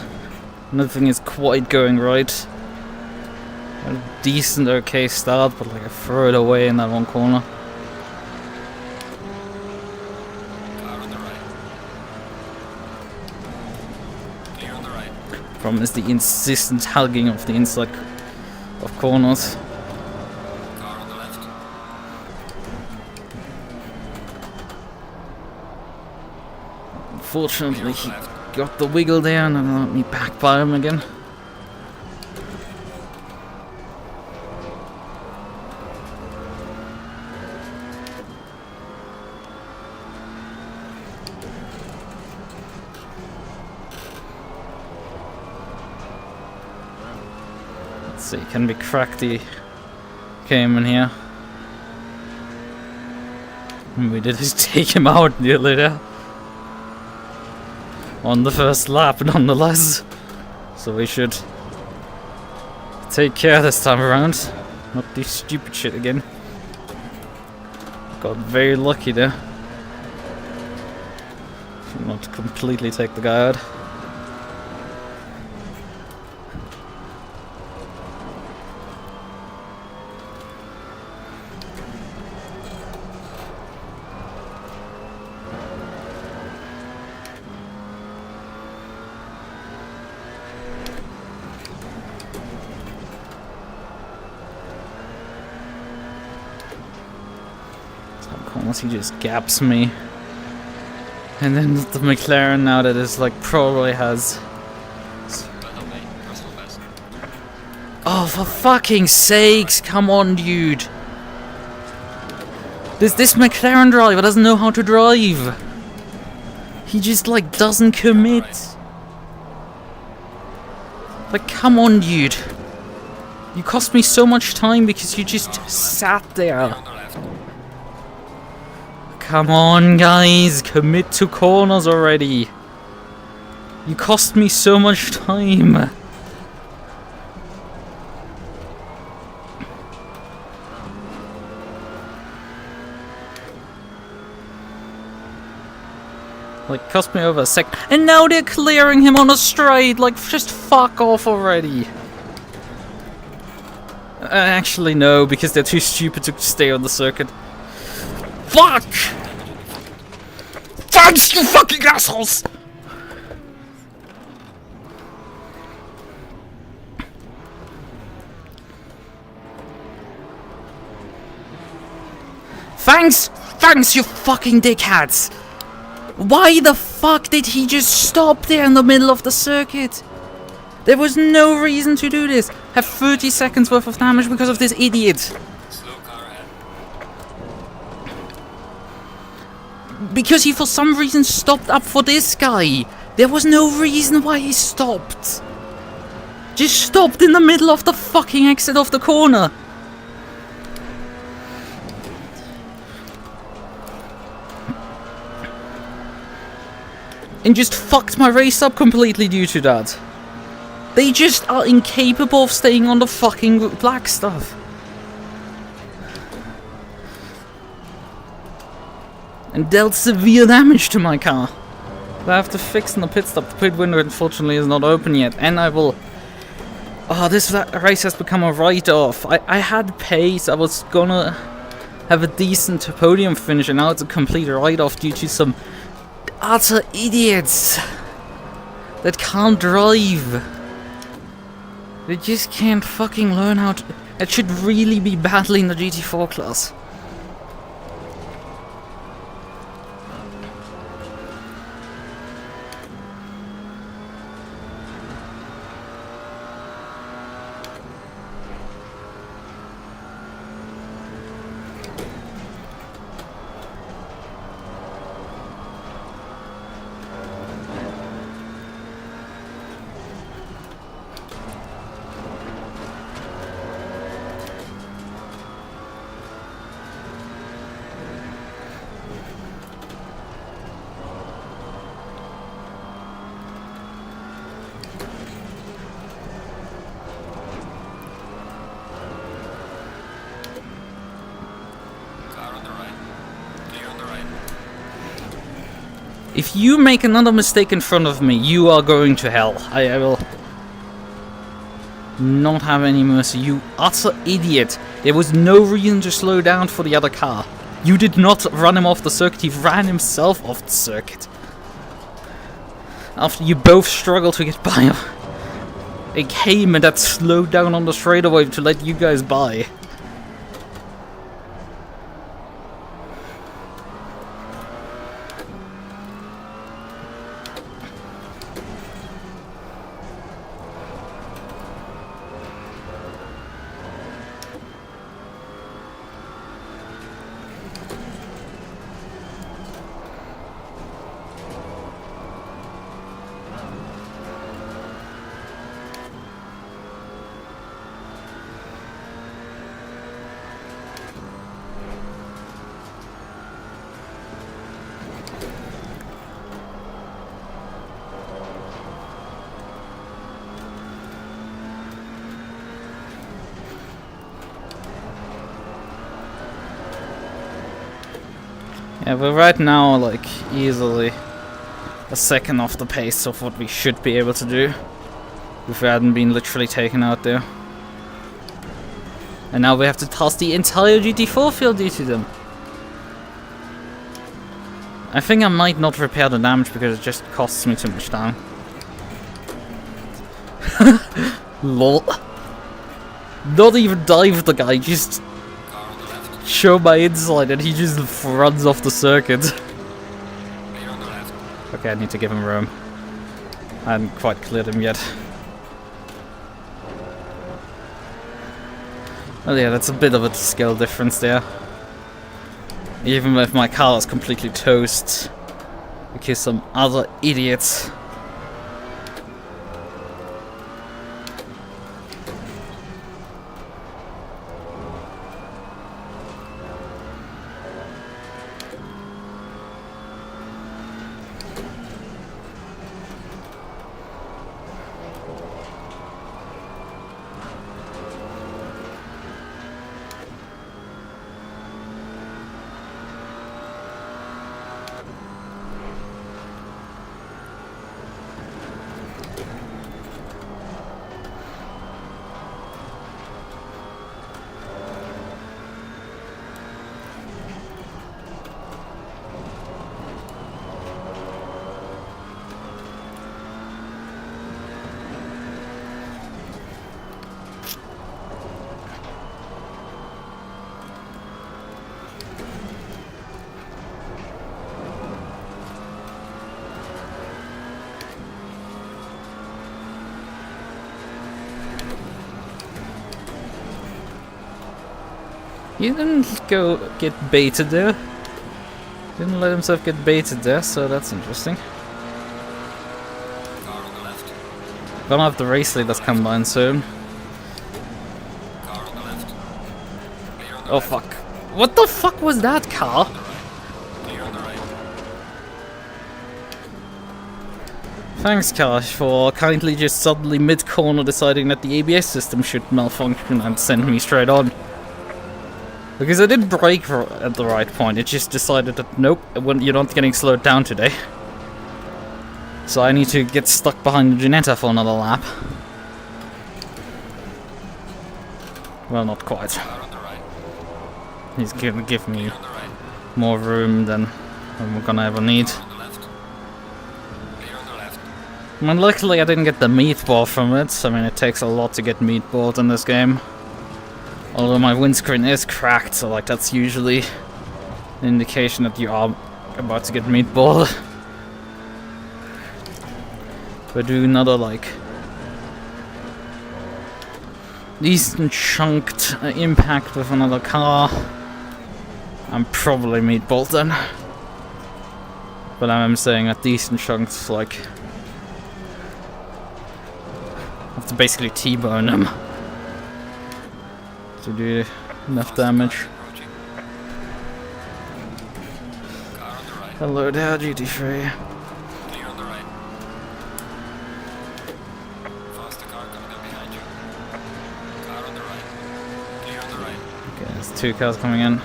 [SPEAKER 1] Nothing is quite going right. A decent, okay start, but like I threw it away in that one corner.
[SPEAKER 2] Car on the right. Clear on the right.
[SPEAKER 1] Problem is the insistent hugging of the inside of corners.
[SPEAKER 2] Car on the left.
[SPEAKER 1] Unfortunately, he got the wiggle there and then let me back by him again. Let's see, can we crack the Cayman here? And we did just take him out nearly there. On the first lap, nonetheless. So we should take care this time around. Not do stupid shit again. Got very lucky there. Should not completely take the guy out. He just gaps me. And then the McLaren now that is like probably has. Oh, for fucking sakes, come on, dude. This McLaren driver doesn't know how to drive. He just like doesn't commit. Like, come on, dude. You cost me so much time because you just sat there. Come on, guys, commit to corners already. You cost me so much time. Like, cost me over a sec. And now they're clearing him on a straight. Like, just fuck off already. Actually, no, because they're too stupid to stay on the circuit. Fuck! Thanks, you fucking assholes! Thanks, you fucking dickheads! Why the fuck did he just stop there in the middle of the circuit? There was no reason to do this. Have 30 seconds worth of damage because of this idiot. Because he for some reason stopped up for this guy. There was no reason why he stopped. Just stopped in the middle of the fucking exit of the corner. And just fucked my race up completely due to that. They just are incapable of staying on the fucking black stuff. And dealt severe damage to my car. I have to fix in the pit stop. The pit window unfortunately is not open yet. And I will... Oh, this race has become a write-off. I had pace. I was gonna have a decent podium finish. And now it's a complete write-off due to some utter idiots that can't drive. They just can't fucking learn how to... It should really be badly in the GT4 class. If you make another mistake in front of me, you are going to hell. I will... not have any mercy, you utter idiot. There was no reason to slow down for the other car. You did not run him off the circuit, he ran himself off the circuit. After you both struggled to get by him. It came and that slowed down on the straightaway to let you guys by. Yeah, we're right now, like, easily a second off the pace of what we should be able to do if we hadn't been literally taken out there. And now we have to toss the entire GT4 field due to them. I think I might not repair the damage because it just costs me too much time. Lol. Not even dive the guy, just show my inside and he just runs off the circuit. Okay, I need to give him room. I hadn't quite cleared him yet. Well, yeah, that's a bit of a skill difference there. Even if my car is completely toast, because some other idiots. He didn't go get baited there. Didn't let himself get baited there, so that's interesting. Gonna have the race leaders come by soon. Oh fuck. What the fuck was that car? Thanks, car, for kindly just suddenly mid-corner deciding that the ABS system should malfunction and send me straight on. Because I did brake at the right point, it just decided that nope, you're not getting slowed down today. So I need to get stuck behind the Ginetta for another lap. Well, not quite. He's gonna give me more room than we're gonna ever need. I mean, luckily I didn't get the meatball from it. I mean, it takes a lot to get meatballed in this game. Although my windscreen is cracked, so like that's usually an indication that you are about to get meatballed. If I do another like decent chunked impact with another car, I'm probably meatballed then. But I'm saying that decent chunks, like, I have to basically T-bone them to do enough damage. Hello there, GT3. Okay, there's two cars coming in.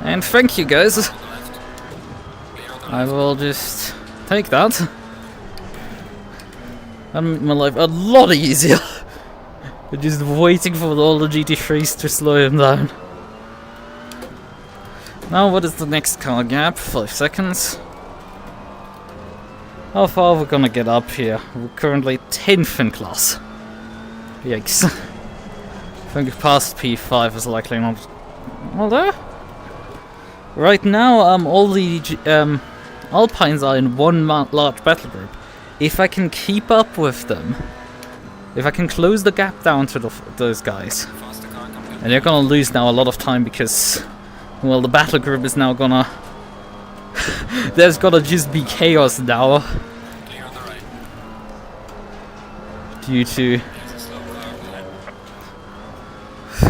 [SPEAKER 1] And thank you guys. I will just take that. That made my life a lot easier. Just waiting for all the GT3s to slow him down. Now what is the next car gap? 5 seconds. How far are we gonna get up here? We're currently 10th in class. Yikes. I think past P5 is likely not... Although... Right now, all the Alpines are in one large battle group. If I can keep up with them, if I can close the gap down to those guys, and they're gonna lose now a lot of time because, well, the battle group is now gonna... There's gonna just be chaos now. Due to...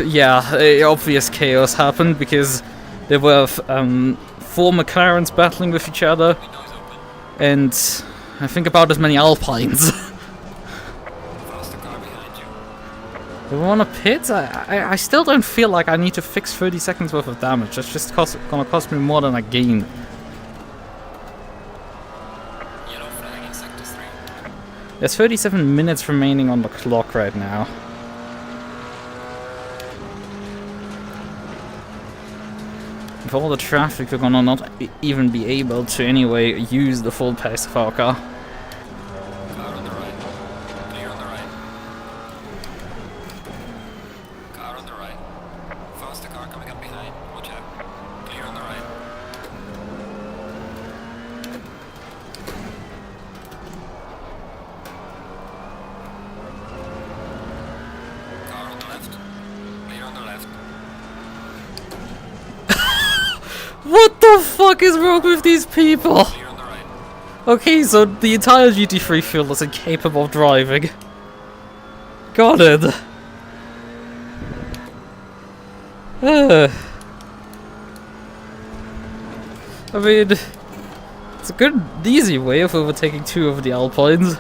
[SPEAKER 1] Yeah, obvious chaos happened because there were 4 McLarens battling with each other, and I think about as many Alpines. Do we want to pit? I still don't feel like I need to fix 30 seconds worth of damage. That's just gonna cost me more than I gain. There's 37 minutes remaining on the clock right now. With all the traffic, we're gonna not even be able to anyway use the full pace of our car.
[SPEAKER 2] Car on the right. Clear on the right. Car on the right. Faster car coming up behind. Watch out. Clear on the right. Car on the left. Clear on the left.
[SPEAKER 1] What the fuck is wrong with these people?
[SPEAKER 2] Clear on the right.
[SPEAKER 1] Okay, so the entire GT3 field is incapable of driving. Got it. I mean, it's a good, easy way of overtaking 2 of the Alpines.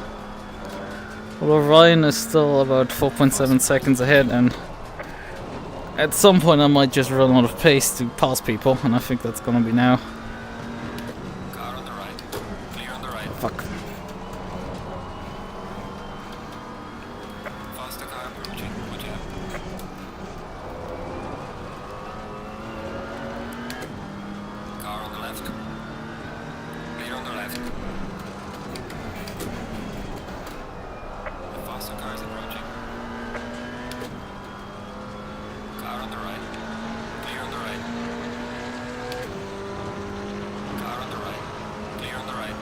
[SPEAKER 1] Although Ryan is still about 4.7 seconds ahead, and at some point I might just run out of pace to pass people, and I think that's gonna be now.
[SPEAKER 2] Car on the right. Clear on the right.
[SPEAKER 1] Fuck.
[SPEAKER 2] Faster car approaching. Watch out. Car on the left. Clear on the left. The faster car is approaching. Car on the right. Clear on the right. Car on the right. Clear on the right.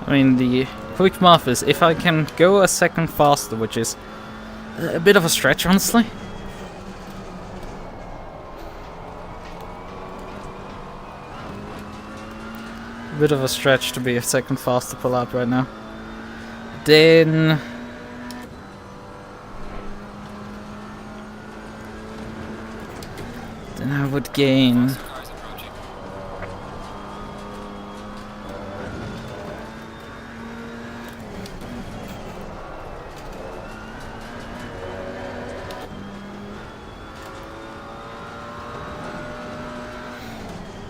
[SPEAKER 1] I mean, the quick math is if I can go a second faster, which is a bit of a stretch, honestly. A bit of a stretch to be a second faster per lap right now. Then I would gain.
[SPEAKER 2] Faster car is approaching.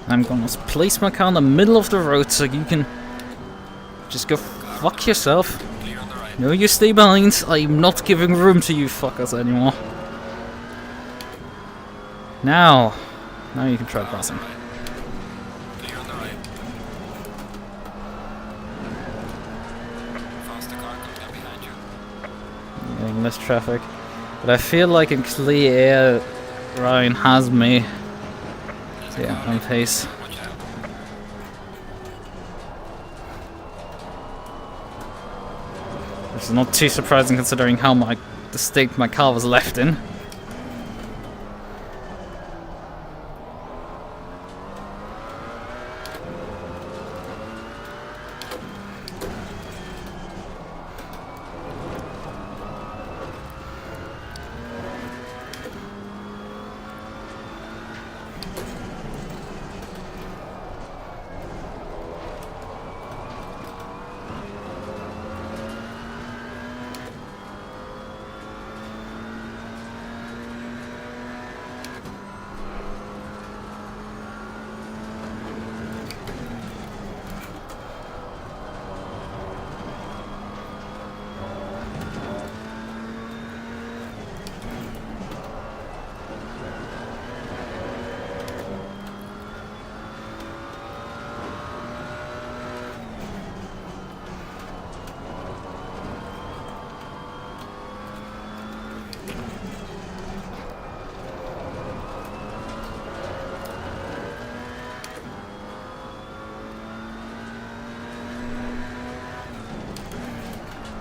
[SPEAKER 1] I'm gonna place my car in the middle of the road so you can just go fuck yourself.
[SPEAKER 2] Clear on the right.
[SPEAKER 1] No, you stay behind. I'm not giving room to you fuckers anymore. Now you can try
[SPEAKER 2] Car on the
[SPEAKER 1] passing.
[SPEAKER 2] right. Clear on the right. Faster car coming up behind you.
[SPEAKER 1] Getting less traffic. But I feel like in clear air, Ryan has me.
[SPEAKER 2] There's a
[SPEAKER 1] Yeah,
[SPEAKER 2] car
[SPEAKER 1] on pace.
[SPEAKER 2] Watch out.
[SPEAKER 1] Which is not too surprising considering how the state my car was left in.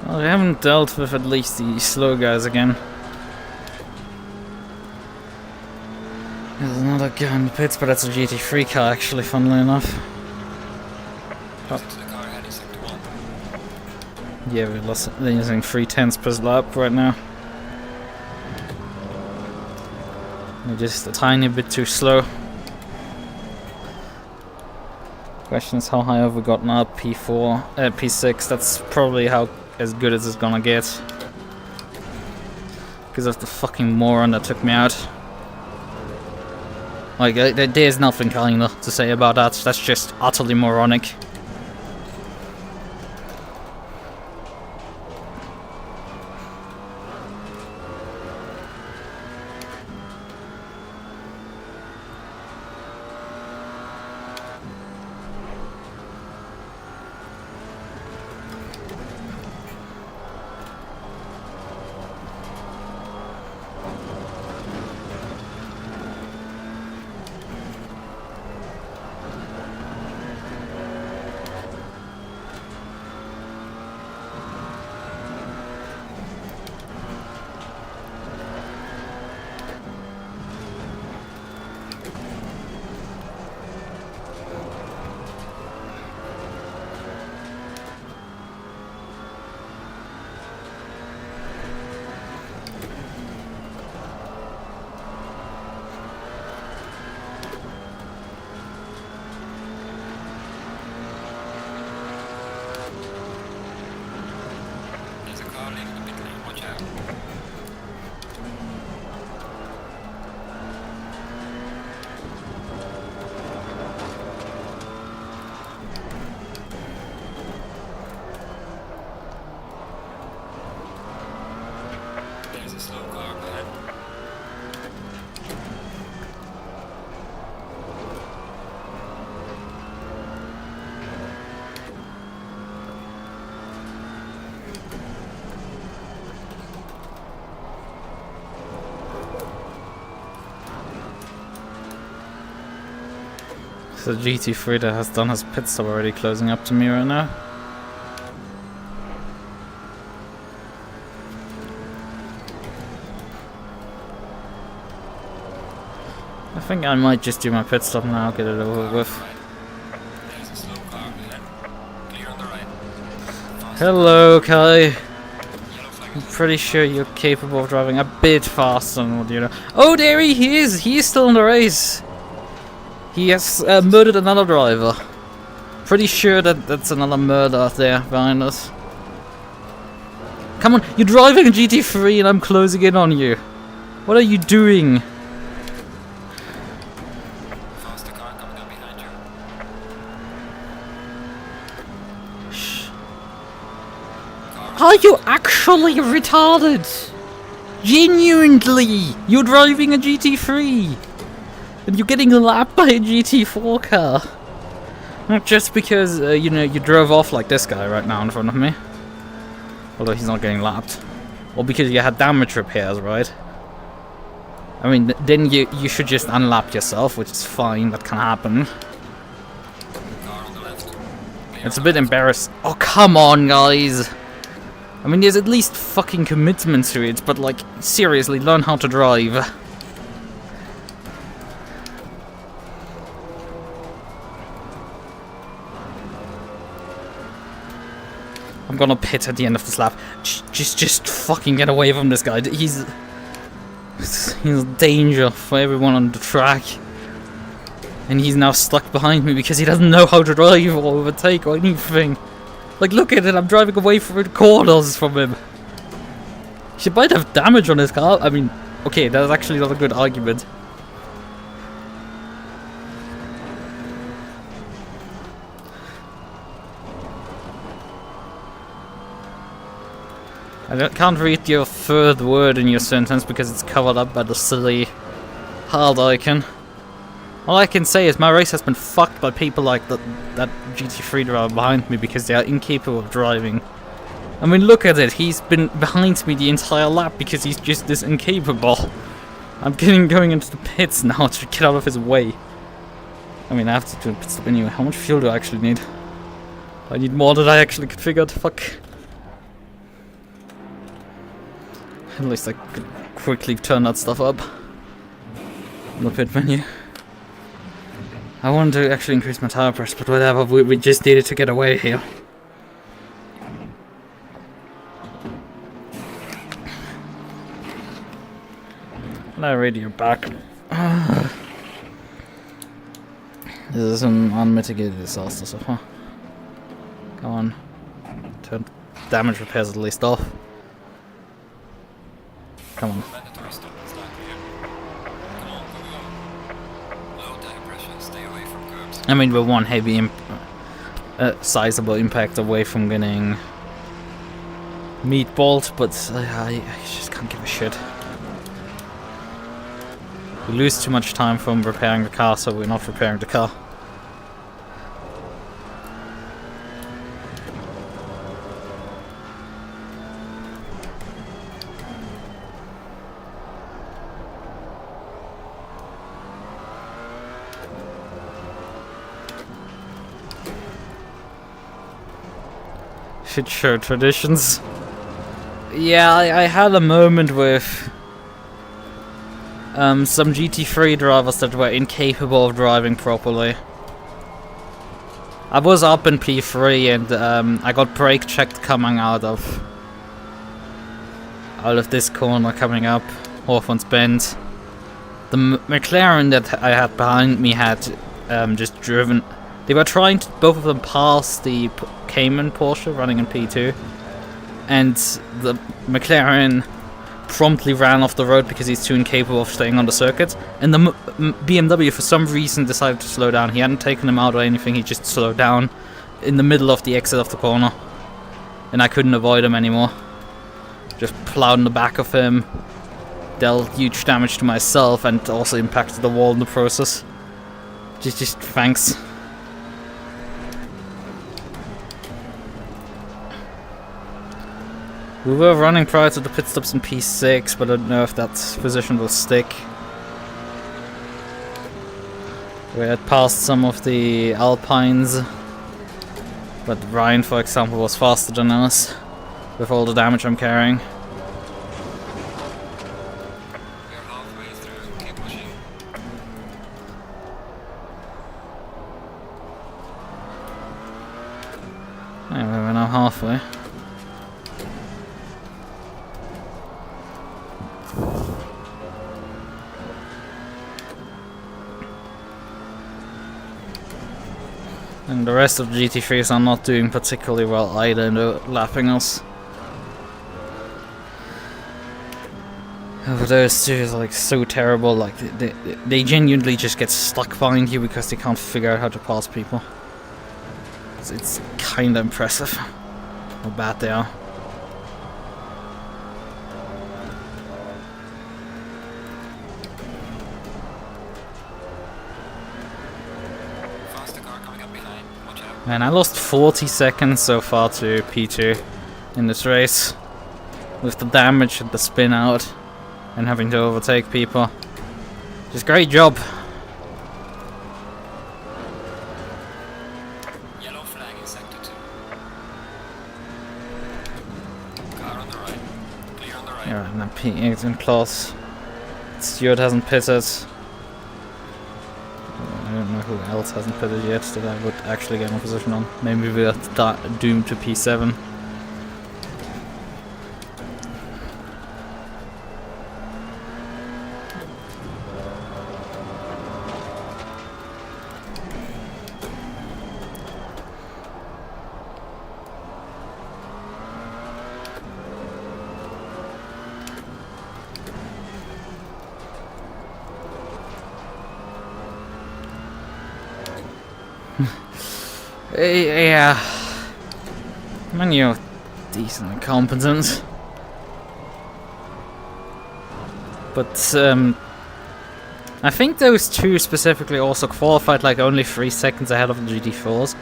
[SPEAKER 1] Well, we haven't dealt with at least the slow guys again. There's another guy in the pits, but that's a GT3 car actually, funnily enough. Oh. Yeah, we're using 3/10 per lap right now. We're just a tiny bit too slow. Question is, how high have we gotten up? P6, that's probably as good as it's gonna get. Because of the fucking moron that took me out. Like, there's nothing kinda to say about that. That's just utterly moronic. So GT3 that has done his pit stop already, closing up to me right now. I think I might just do my pit stop now, get it over with. Hello, Kai. I'm pretty sure you're capable of driving a bit faster than what you know. Oh, there he is! He is still in the race! He has murdered another driver. Pretty sure that's another murder there behind us. Come on, you're driving a GT3 and I'm closing in on you. What are you doing?
[SPEAKER 2] Faster car coming up behind you.
[SPEAKER 1] Shh. Are you actually retarded? Genuinely! You're driving a GT3! And you're getting lapped by a GT4 car. Not just because, you know, you drove off like this guy right now in front of me. Although he's not getting lapped. Or because you had damage repairs, right? I mean, then you should just unlap yourself, which is fine, that can happen.
[SPEAKER 2] Car on the left.
[SPEAKER 1] It's a bit embarrassing. Oh, come on, guys! I mean, there's at least fucking commitment to it, but like, seriously, learn how to drive. I'm gonna pit at the end of this lap. Just fucking get away from this guy. He's a danger for everyone on the track. And he's now stuck behind me because he doesn't know how to drive or overtake or anything. Like, look at it, I'm driving away from the corners from him. He might have damage on his car. I mean, okay, that's actually not a good argument. I can't read your third word in your sentence because it's covered up by the silly hard icon. All I can say is my race has been fucked by people like that GT3 driver behind me because they are incapable of driving. I mean, look at it. He's been behind me the entire lap because he's just this incapable. I'm going into the pits now to get out of his way. I mean, I have to do a pit stop anyway. How much fuel do I actually need? I need more than I actually configured. Fuck. At least I could quickly turn that stuff up in the pit menu. I wanted to actually increase my tire pressure, but whatever, we just needed to get away here. Now radio back. This is an unmitigated disaster so far. Come on. Turn damage repairs at least off. Come on.
[SPEAKER 2] Mandatory stop and start here. Come on, go. Low tire pressure, stay away from curbs.
[SPEAKER 1] I mean, we're one heavy, sizable impact away from getting meatballed, but I just can't give a shit. We lose too much time from repairing the car, so we're not repairing the car. Shit show traditions. Yeah, I had a moment with some GT3 drivers that were incapable of driving properly. I was up in P3 and I got brake checked coming out of this corner coming up Hawthorne's Bend. The McLaren that I had behind me had just driven. They were trying to, both of them, pass the Cayman Porsche running in P2, and the McLaren promptly ran off the road because he's too incapable of staying on the circuit, and the BMW for some reason decided to slow down. He hadn't taken him out or anything, he just slowed down in the middle of the exit of the corner, and I couldn't avoid him anymore. Just plowed in the back of him, dealt huge damage to myself, and also impacted the wall in the process. Just thanks. We were running prior to the pit stops in P6, but I don't know if that position will stick. We had passed some of the Alpines, but Ryan, for example, was faster than us with all the damage I'm carrying.
[SPEAKER 2] We're halfway through, keep pushing.
[SPEAKER 1] Anyway, we're now halfway. And the rest of the GT3s are not doing particularly well either, and they're lapping us. But those two is like so terrible, like they genuinely just get stuck behind you because they can't figure out how to pass people. It's kinda impressive how bad they are. Man, I lost 40 seconds so far to P2 in this race, with the damage and the spin out, and having to overtake people. Just great job.
[SPEAKER 2] Yellow flag in sector 2. Car on the right. Clear on the right.
[SPEAKER 1] Yeah, now P8 in close. Stewart hasn't pitted. I don't know who else hasn't pitted yet that I would actually get my position on. Maybe we're doomed to P7. Yeah. I mean, you're decently competent. But, I think those two specifically also qualified like only 3 seconds ahead of the GT4s,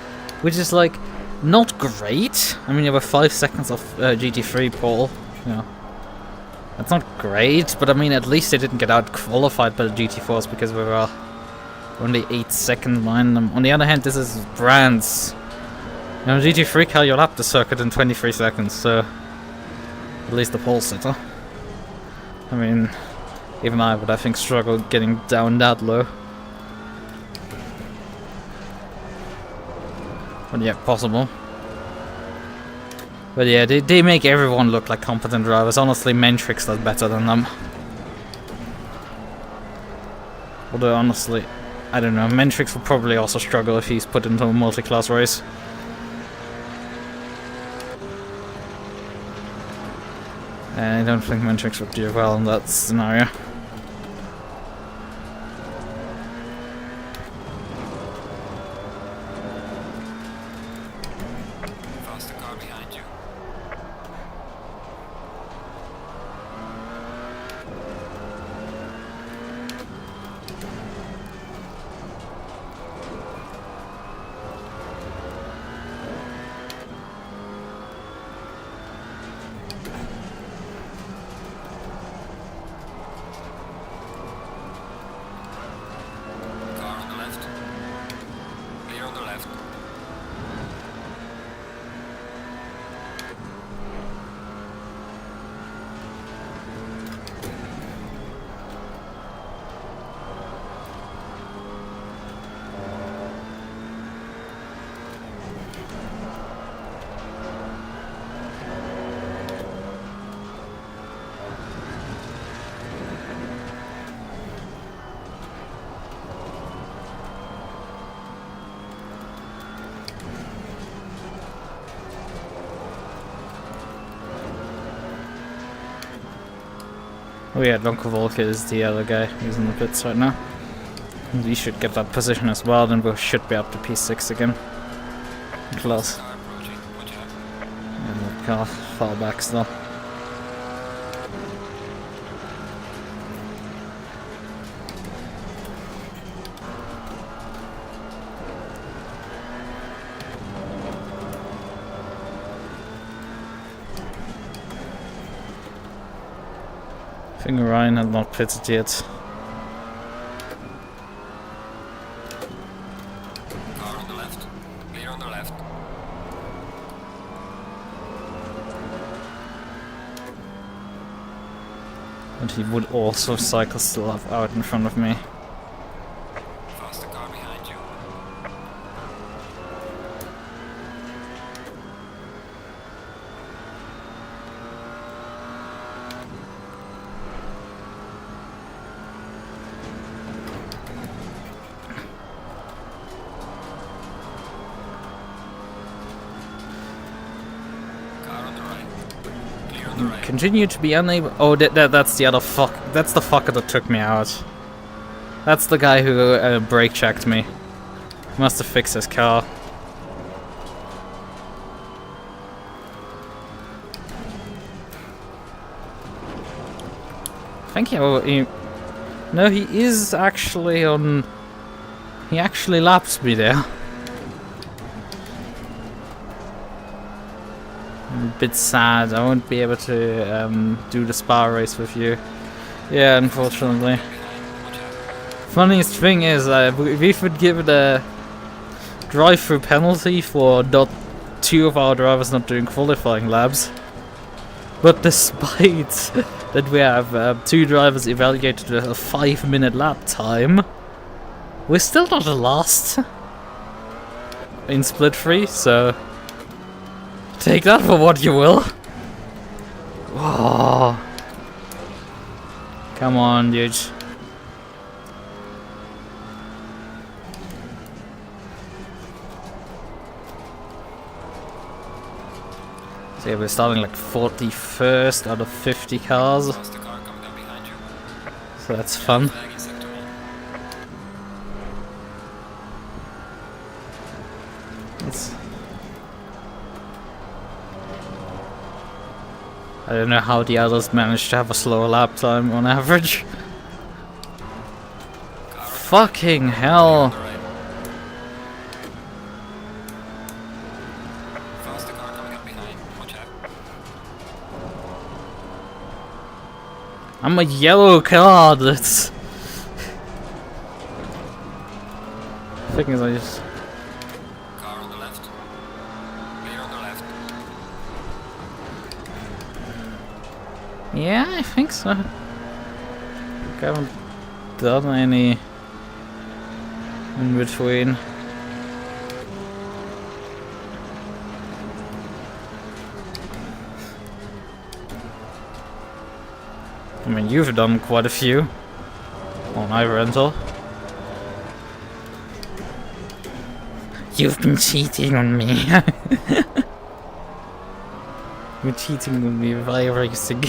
[SPEAKER 1] which is like not great. I mean, you have 5 seconds of GT3 pole, you know. That's not great, but I mean, at least they didn't get out qualified by the GT4s because we were only 8 seconds behind them. On the other hand, this is brands. You know, GT3 car, you'll lap the circuit in 23 seconds, so at least the pole sitter. I mean, even I would, I think, struggle getting down that low. But yeah, possible. But yeah, they make everyone look like competent drivers. Honestly, Mentrix does better than them. Although, honestly, I don't know. Mentrix will probably also struggle if he's put into a multi-class race. I don't think Mentrix would do well in that scenario.
[SPEAKER 2] Faster car behind you. Car on the left. Clear on the left.
[SPEAKER 1] Oh yeah, Volker is the other guy who's in the pits right now. We should get that position as well, then we should be up to P6 again. Close.
[SPEAKER 2] Car approaching. Watch out.
[SPEAKER 1] And the car far back still. I think Ryan had not pitted yet.
[SPEAKER 2] Car on the left. Clear on the left.
[SPEAKER 1] And he would also cycle still out in front of me.
[SPEAKER 2] Faster car behind you. Car on the right. Clear on the right.
[SPEAKER 1] Continue to be unable. Oh, that's the other fuck. That's the fucker that took me out. That's the guy who brake checked me. Must have fixed his car. Thank you. No, he is actually on. He actually laps me there. I'm a bit sad. I won't be able to do the spa race with you. Yeah, unfortunately. Funniest thing is, we would give it a drive-through penalty for two of our drivers not doing qualifying laps. But despite that we have two drivers evaluated with a 5-minute lap time, we're still not the last in split 3, so take that for what you will. Oh. Come on, dude. So yeah, we're starting like 41st out of 50 cars.
[SPEAKER 2] Faster car coming up behind you.
[SPEAKER 1] So that's fun.
[SPEAKER 2] Flag in sector 1.
[SPEAKER 1] I don't know how the others managed to have a slower lap time on average. Fucking hell.
[SPEAKER 2] Faster car coming up behind. Watch out.
[SPEAKER 1] I'm a yellow card. That's. Thing is, I just.
[SPEAKER 2] Car on the left. Clear on the left.
[SPEAKER 1] Yeah, I think so. I haven't done any in between. I mean, you've done quite a few on iRental. You've been cheating on me. You're cheating on me by racing.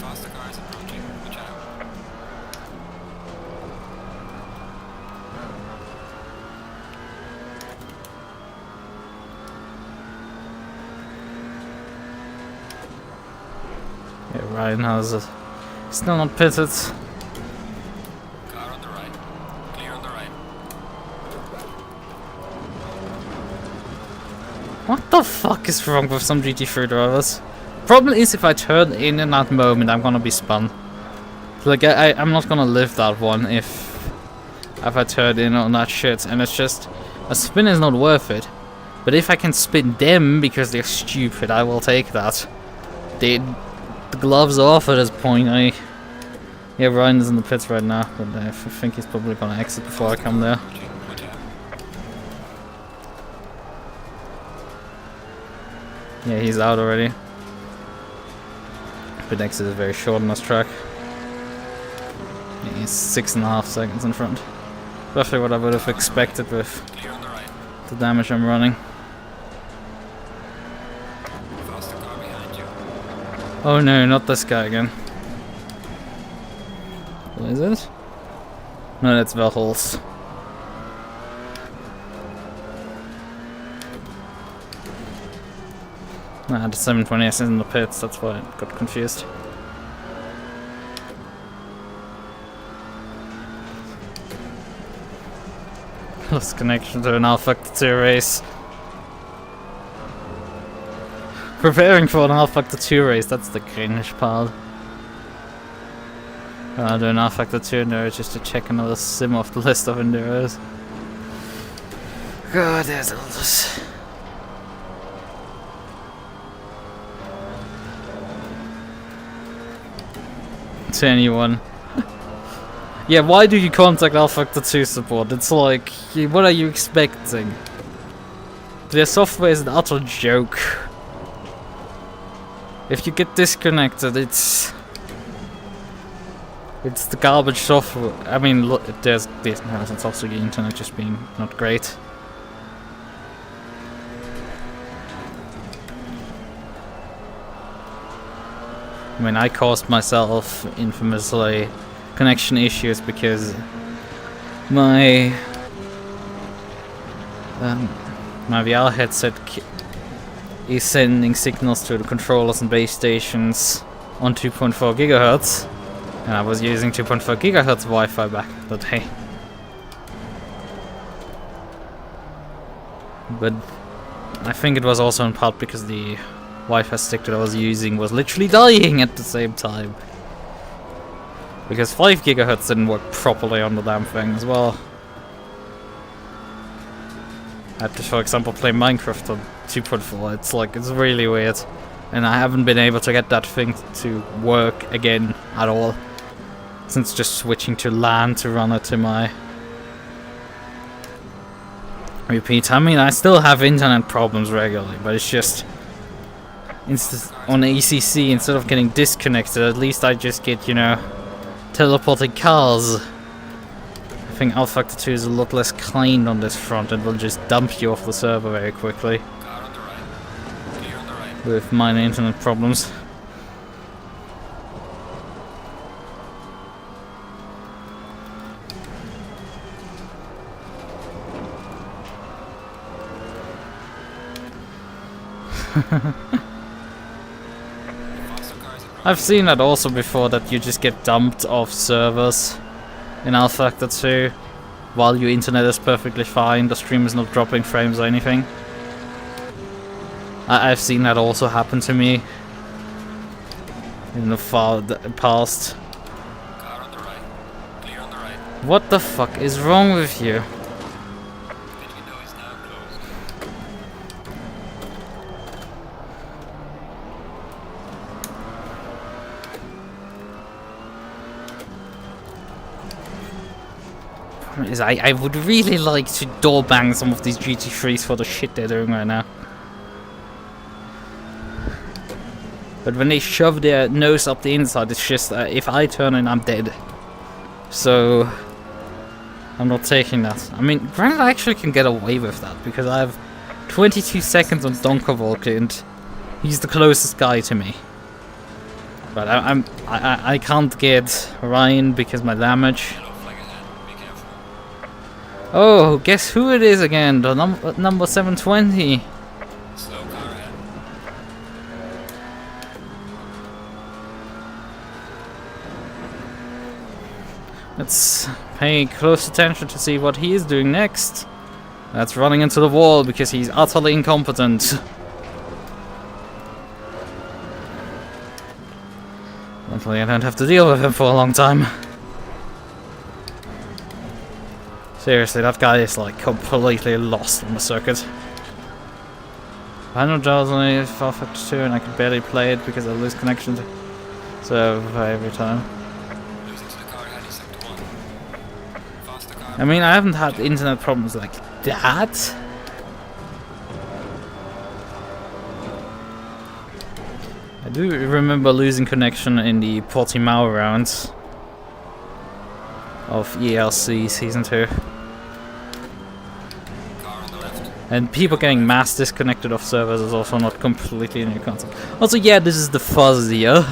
[SPEAKER 2] Faster cars approaching. Watch out.
[SPEAKER 1] Yeah, Ryan has it. Still not pitted.
[SPEAKER 2] Car on the right. Clear on the right.
[SPEAKER 1] What the fuck is wrong with some GT3 drivers? Problem is, if I turn in that moment, I'm gonna be spun. Like, I'm not gonna live that one if I turn in on that shit, and it's just, a spin is not worth it. But if I can spin them because they're stupid, I will take that. The gloves are off at this point. Yeah, Ryan is in the pits right now, but I think he's probably gonna exit before I come there.
[SPEAKER 2] Watch out.
[SPEAKER 1] Yeah, he's out already. But exit is very short on this track. Yeah, he's 6.5 seconds in front. Roughly what I would have expected with
[SPEAKER 2] Clear on the right.
[SPEAKER 1] the damage I'm running.
[SPEAKER 2] Faster car behind you.
[SPEAKER 1] Oh no, not this guy again. What is it? No, that's Valholz. Nah, the 720S is in the pits, that's why I got confused. Lost connection to an Alpha 2 race. Preparing for an Alpha 2 race, that's the cringe part. I'll do an Alpha 2 Enduro just to check another sim off the list of Enduros. God, there's all this. To anyone. Yeah, why do you contact Alpha 2 support? It's like, what are you expecting? Their software is an utter joke. If you get disconnected, it's the garbage software. I mean, look, there's this. No, it's also the internet just being not great. I mean, I caused myself infamously connection issues because my VR headset is sending signals to the controllers and base stations on 2.4 gigahertz, and I was using 2.4 gigahertz Wi-Fi back in the day. But I think it was also in part because the Wi-Fi stick that I was using was literally dying at the same time. Because 5 gigahertz didn't work properly on the damn thing as well. I had to, for example, play Minecraft on 2.4. It's like, it's really weird. And I haven't been able to get that thing to work again at all. Since just switching to LAN to run it to my repeat. I mean, I still have internet problems regularly, but it's just on ACC, instead of getting disconnected, at least I just get, you know, teleporting cars. I think Alpha 2 is a lot less kind on this front and will just dump you off the server very quickly.
[SPEAKER 2] Car on the right. Clear on the right.
[SPEAKER 1] With minor internet problems. I've seen that also before, that you just get dumped off servers in Alpha 2 while your internet is perfectly fine, the stream is not dropping frames or anything. I've seen that also happen to me in the far past.
[SPEAKER 2] Car on the right. Clear on the right.
[SPEAKER 1] What the fuck is wrong with you? problem is I would really like to door bang some of these GT3s for the shit they're doing right now. But when they shove their nose up the inside, it's just if I turn in, I'm dead. So I'm not taking that. I mean, granted, I actually can get away with that because I have 22 seconds on Donkervolk and he's the closest guy to me. But I can't get Ryan because my damage. Oh, guess who it is again? The number 720.
[SPEAKER 2] Slow car ahead.
[SPEAKER 1] Let's pay close attention to see what he is doing next. That's running into the wall because he's utterly incompetent. Luckily I don't have to deal with him for a long time. Seriously, that guy is like completely lost on the circuit. $100 on a 452 and I can barely play it because I lose connection to server every time.
[SPEAKER 2] Losing to the car ahead, sector 1. Faster car.
[SPEAKER 1] I mean, I haven't had internet problems like that. I do remember losing connection in the Portimao rounds of ELC Season 2. And people getting mass disconnected off servers is also not completely a new concept. Also, yeah, this is the fuzzier.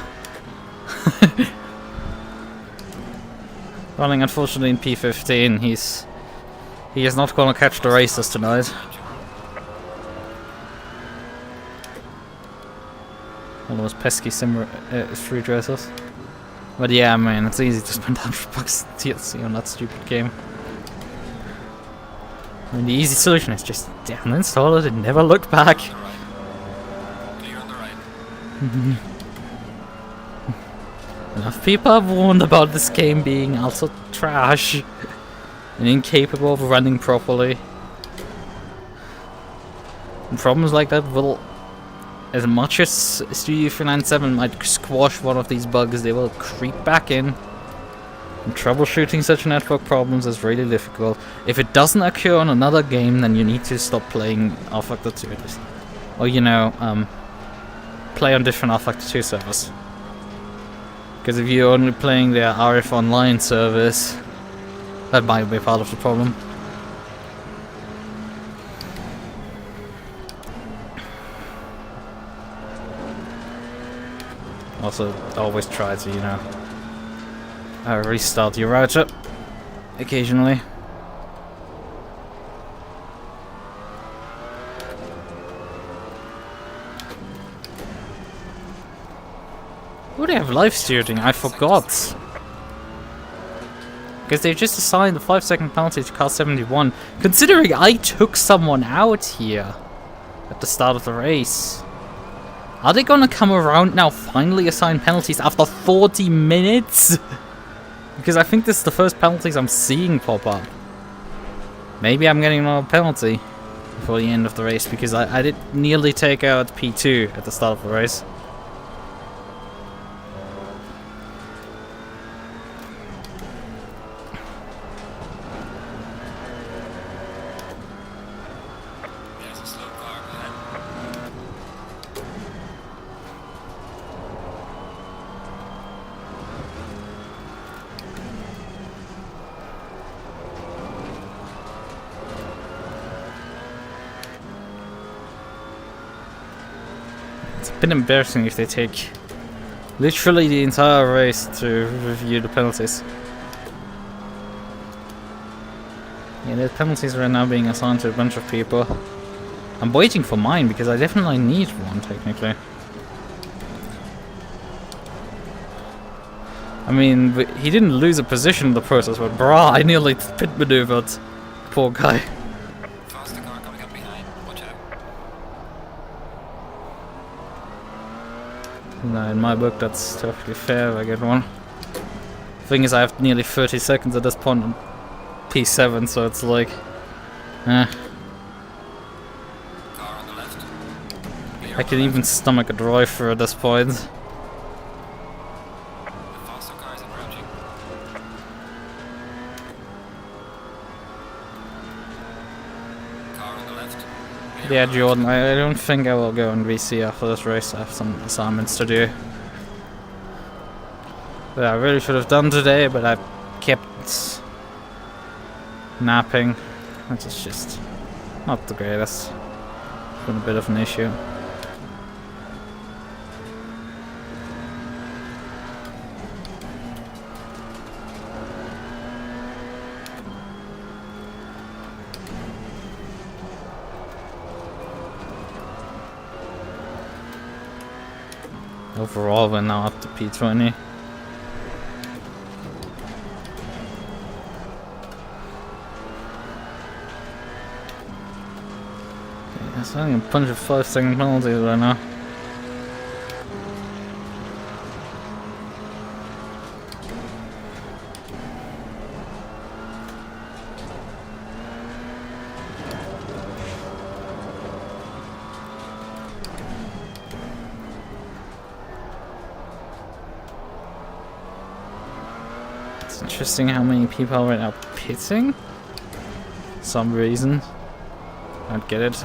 [SPEAKER 1] Running unfortunately in P15, he is not gonna catch the races tonight. All those pesky street dressers. But yeah, man, it's easy to spend $100 TLC on that stupid game. I mean, the easy solution is just uninstall it and never look back.
[SPEAKER 2] Clear on the right.
[SPEAKER 1] Enough people have warned about this game being utter trash and incapable of running properly. And problems like that will, as much as Studio 397 might squash one of these bugs, they will creep back in. And troubleshooting such network problems is really difficult. If it doesn't occur on another game, then you need to stop playing rFactor 2. Or, you know, play on different rFactor 2 servers. Because if you're only playing their RF Online service, that might be part of the problem. Also, always try to, you know, restart your router occasionally. Oh, they have live steering, I forgot. Because they just assigned the 5-second penalty to car 71, considering I took someone out here at the start of the race. Are they gonna come around now, finally assign penalties after 40 minutes? Because I think this is the first penalties I'm seeing pop up. Maybe I'm getting another penalty before the end of the race, because I did nearly take out P2 at the start of the race.
[SPEAKER 2] There's a slow car ahead.
[SPEAKER 1] It's a bit embarrassing if they take literally the entire race to review the penalties. Yeah, the penalties are now being assigned to a bunch of people. I'm waiting for mine because I definitely need one, technically. I mean, he didn't lose a position in the process, but brah, I nearly pit maneuvered. Poor guy.
[SPEAKER 2] Faster car coming up behind. Watch out.
[SPEAKER 1] No, in my book that's perfectly fair if I get one. Thing is, I have nearly 30 seconds at this point on P7, so it's like,
[SPEAKER 2] Car on the left. Clear
[SPEAKER 1] I can even stomach a drive-through at this point.
[SPEAKER 2] The faster car is approaching.
[SPEAKER 1] Yeah, Jordan, I don't think I will go in VC after this race. I have some assignments to do that I really should have done today, but I kept napping, which is just not the greatest. It's been a bit of an issue. Overall, we're now up to P20. Okay, so I'm gonna punch a 5-second penalty right now. It's interesting how many people are right now pitting. Some reason. I don't get it.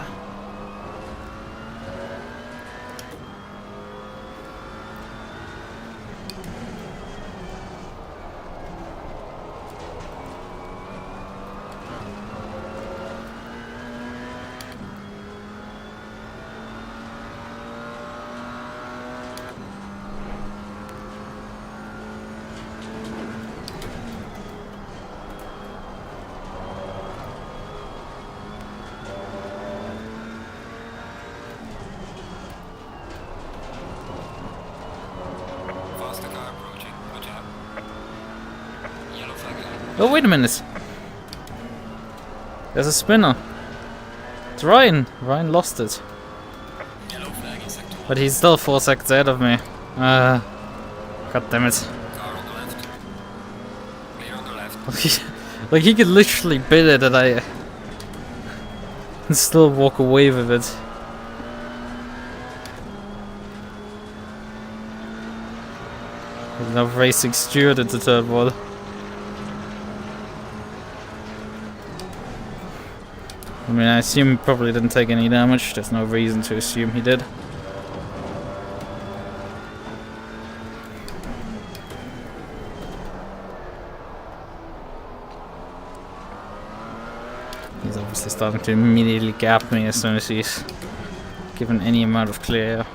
[SPEAKER 2] Faster car approaching. Watch out. Yellow flag ahead.
[SPEAKER 1] Oh, wait a minute. There's a spinner. It's Ryan. Ryan lost it.
[SPEAKER 2] Yellow flag in sector 1.
[SPEAKER 1] But he's still 4 seconds ahead of me. God damn it.
[SPEAKER 2] Car on the left. Clear on the left.
[SPEAKER 1] Like, he could literally bid it and I and still walk away with it. There's no racing steward into turn 1. I mean, I assume he probably didn't take any damage. There's no reason to assume he did. He's obviously starting to immediately gap me as soon as he's given any amount of clear air.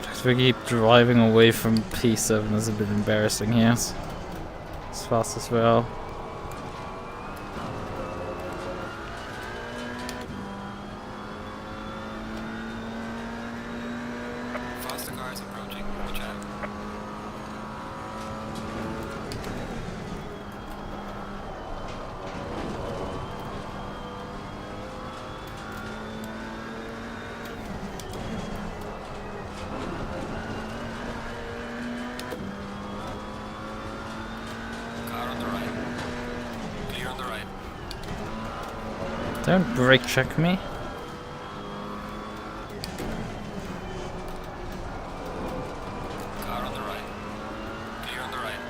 [SPEAKER 1] Just we keep driving away from P7 is a bit embarrassing here. As fast as well.
[SPEAKER 2] Faster cars approaching. Watch out.
[SPEAKER 1] Don't brake check me.
[SPEAKER 2] Car on the right. Clear on the right.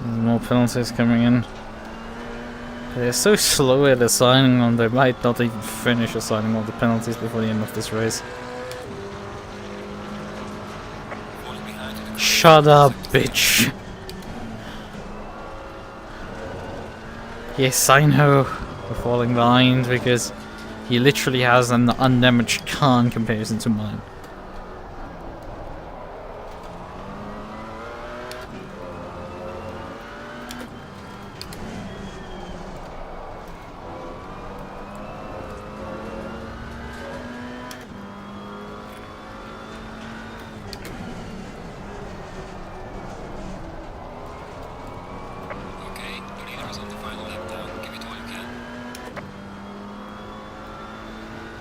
[SPEAKER 1] There's more penalties coming in. They're so slow at assigning them, they might not even finish assigning all the penalties before the end of this race.
[SPEAKER 2] Falling behind in the
[SPEAKER 1] Shut up, bitch! Yes, I know we're falling behind because he literally has an undamaged car in comparison to mine.
[SPEAKER 2] Okay, the leader is on the final lap now. Give it all you can.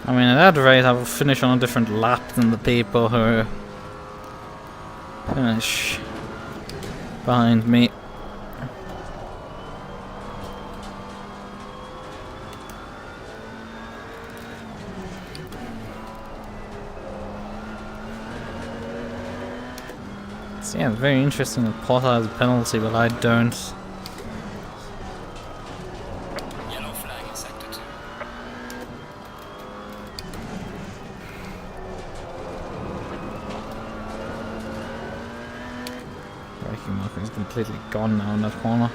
[SPEAKER 1] I mean, at that rate, I will finish on a different lap than the people who finish behind me. So yeah, it's very interesting that Potter has a penalty, but I don't.
[SPEAKER 2] Yellow flag in sector 2.
[SPEAKER 1] Braking marker is completely gone now in that corner.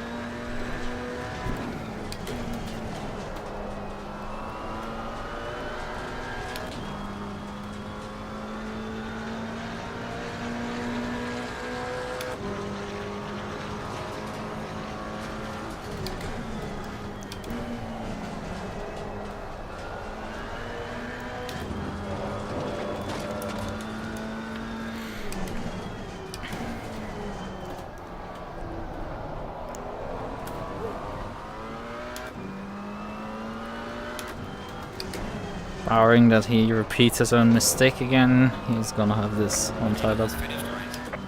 [SPEAKER 1] Barring that he repeats his own mistake again, he's gonna have this one tied up.
[SPEAKER 2] Finished right.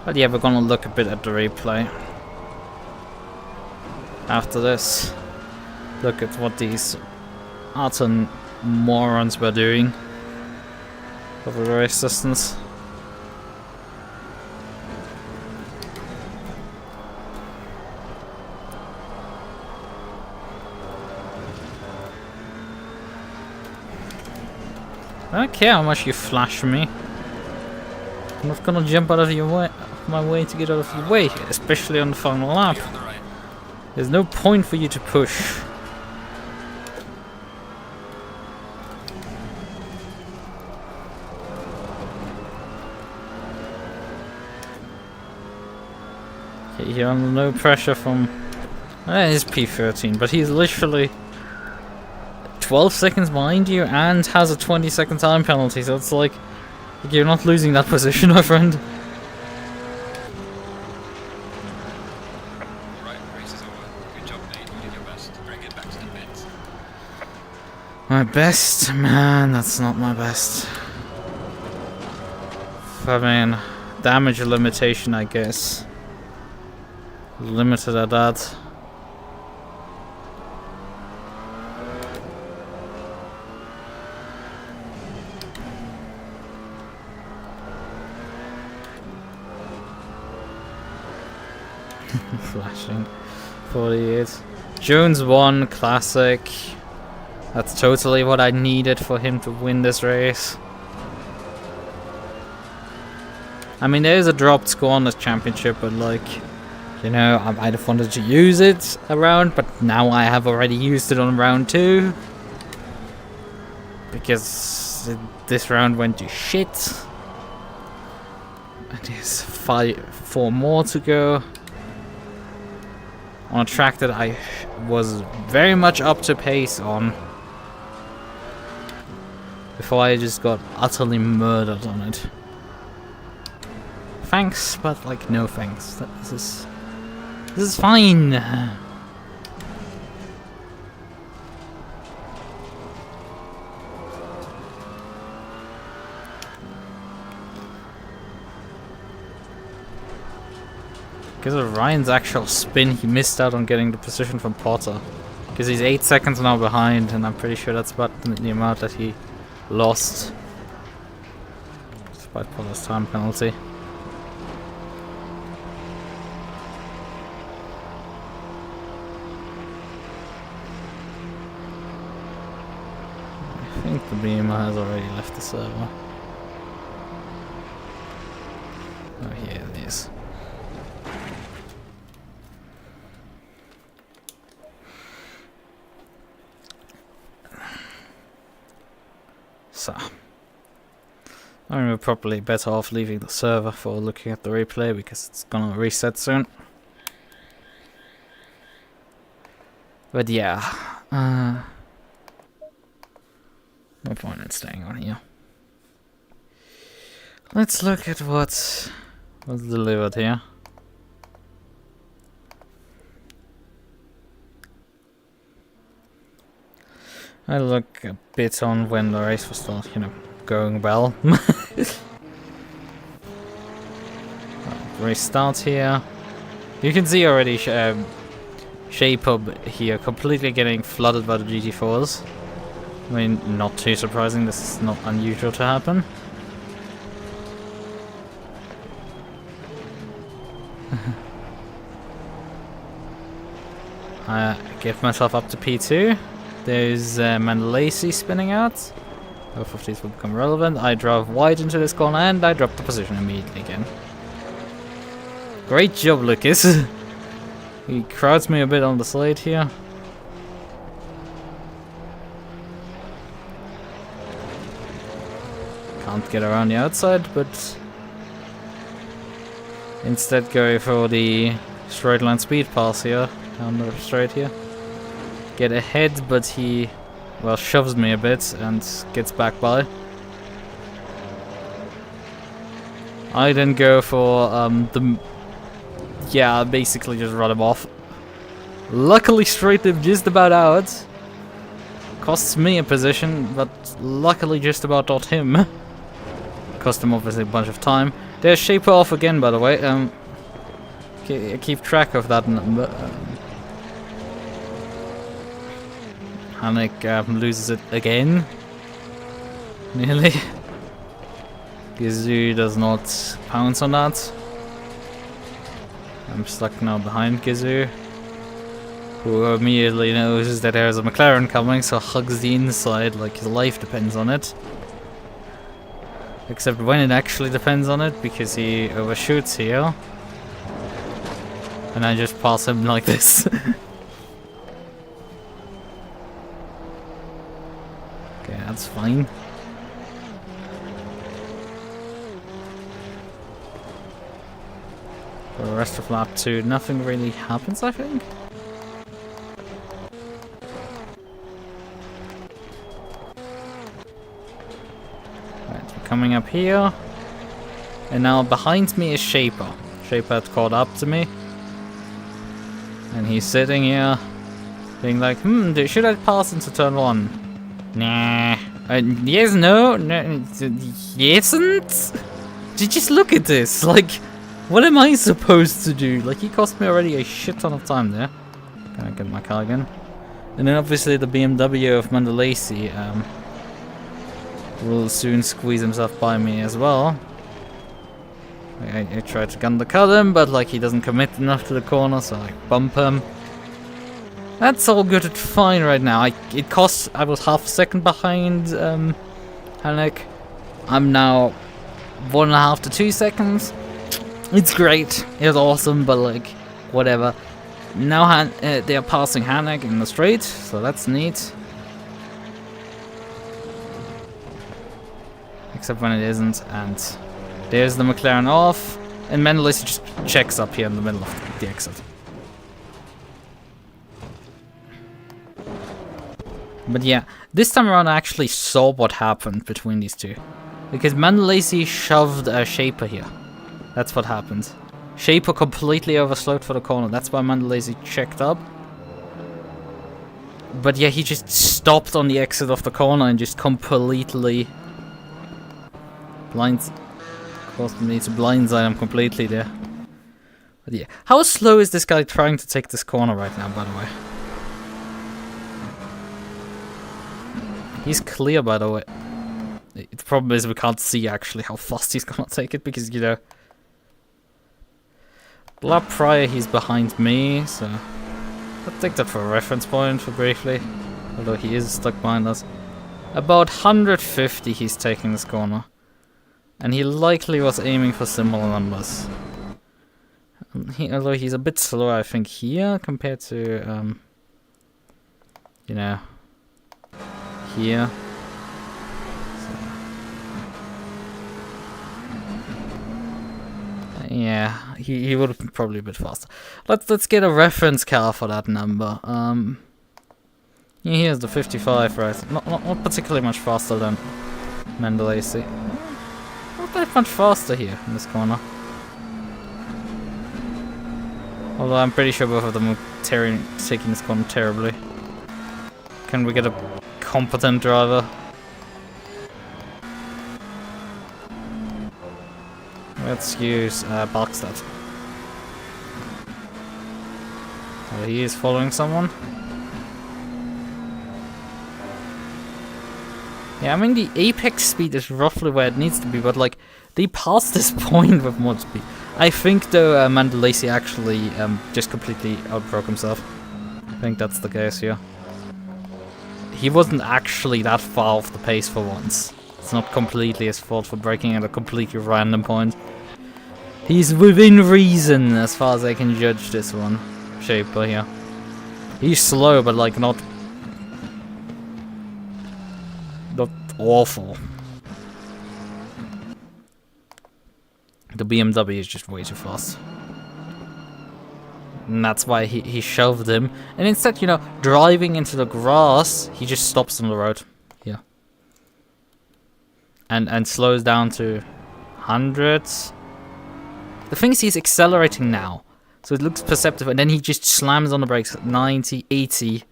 [SPEAKER 1] But yeah, we're gonna look a bit at the replay. After this, look at what these utter morons were doing over the race distance. I don't care how much you flash me. I'm not gonna jump out of your way, my way to get out of your way, especially on the final lap.
[SPEAKER 2] Clear on the right.
[SPEAKER 1] There's no point for you to push. Okay, you're under no pressure from... He's P13, but he's literally 12 seconds behind you and has a 20-second time penalty, so it's like you're not losing that position, my friend.
[SPEAKER 2] Right, race is over. Good job, mate. You did your best. Bring it back to the pits.
[SPEAKER 1] My best? Man, that's not my best. I mean, damage limitation, I guess. Limited at that. Flashing 48. Jones won, classic. That's totally what I needed for him to win this race. I mean, there is a dropped score on this championship, but like, you know, I might have wanted to use it around, but now I have already used it on round 2. Because this round went to shit. And there's 4 more to go. On a track that I was very much up to pace on. Before I just got utterly murdered on it. Thanks, but like no thanks. This is fine. Because of Ryan's actual spin, he missed out on getting the position from Potter. Because he's 8 seconds now behind, and I'm pretty sure that's about the amount that he lost. Despite Potter's time penalty. I think the beamer has already left the server. Oh, here it is. So, I'm probably better off leaving the server for looking at the replay because it's gonna reset soon. But yeah, no point in staying on here. Let's look at what's delivered here. I look a bit on when the race was still, you know, going well. Restart here. You can see already Shape Up here completely getting flooded by the GT4s. I mean, not too surprising, this is not unusual to happen. I get myself up to P2. There's Mandalasi spinning out. Both of these will become relevant. I drove wide into this corner and I dropped the position immediately again. Great job, Lukas. He crowds me a bit on the slate here. Can't get around the outside, but instead go for the straight line speed pass here, down the straight here. Get ahead, but he, well, shoves me a bit and gets back by. I then go for yeah, basically just run him off. Luckily straightened him just about out. Costs me a position, but luckily just about got him. Cost him obviously a bunch of time. There's Shaper off again, by the way. Keep track of that number. Hanek loses it again. Nearly. Gizoo does not pounce on that. I'm stuck now behind Gizoo, who immediately knows that there's a McLaren coming, so hugs the inside like his life depends on it. Except when it actually depends on it, because he overshoots here. And I just pass him like this. Okay, that's fine. For the rest of lap 2, nothing really happens, I think. Right, we're coming up here. And now behind me is Shaper. Shaper had caught up to me. And he's sitting here, being like, should I pass into turn 1? Nah. Yes, no, yesn't? Just look at this, like, what am I supposed to do? Like, he cost me already a shit ton of time there. Can I get my car again? And then obviously the BMW of Mandalasi will soon squeeze himself by me as well. I tried to undercut him, but like he doesn't commit enough to the corner, so I bump him. That's all good and fine right now. I was half a second behind Hanek. I'm now 1.5 to 2 seconds. It's great. It's awesome, but like whatever. Now they are passing Hanek in the straight, so that's neat. Except when it isn't, and there's the McLaren off, and Mendeley just checks up here in the middle of the exit. But yeah, this time around I actually saw what happened between these two. Because Mendeley shoved a Shaper here. That's what happened. Shaper completely overslowed for the corner, that's why Mendeley checked up. But yeah, he just stopped on the exit of the corner and just completely caused me to blindside him completely there. But yeah, how slow is this guy trying to take this corner right now, by the way? He's clear, by the way. The problem is we can't see actually how fast he's gonna take it because, you know, lap prior he's behind me, so I'll take that for a reference point for briefly. Although he is stuck behind us. About 150 he's taking this corner. And he likely was aiming for similar numbers. Although he's a bit slower, I think, here compared to, you know, here. So, yeah, he would have been probably a bit faster. Let's get a reference car for that number. Yeah, here's the 55, right? Not particularly much faster than Mendeley. Not that much faster here in this corner. Although I'm pretty sure both of them are taking this corner terribly. Can we get a competent driver? Let's use Barkstad. So he is following someone. Yeah, I mean the apex speed is roughly where it needs to be, but like they passed this point with mod speed. I think though Mendeley actually just completely outbroke himself. I think that's the case here. He wasn't actually that far off the pace for once. It's not completely his fault for breaking at a completely random point. He's within reason as far as I can judge this one. Shaper here. He's slow, but like not awful. The BMW is just way too fast. And that's why he shoved him. And instead, you know, driving into the grass, he just stops on the road. Yeah. And slows down to hundreds. The thing is, he's accelerating now. So it looks perceptive. And then he just slams on the brakes at 90, 80.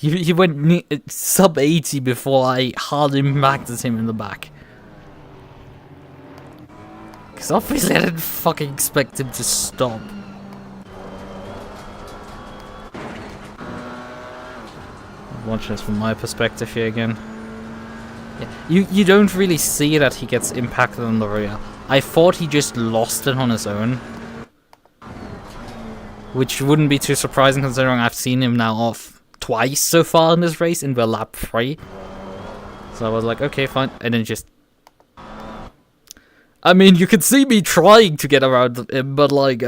[SPEAKER 1] He went sub 80 before I hard impacted him in the back. Because obviously I didn't fucking expect him to stop. Watch this from my perspective here again. Yeah, you don't really see that he gets impacted on the rear. I thought he just lost it on his own. Which wouldn't be too surprising considering I've seen him now off twice so far in this race in the lap 3. So I was like, okay, fine. And then just... I mean, you can see me trying to get around him, but like,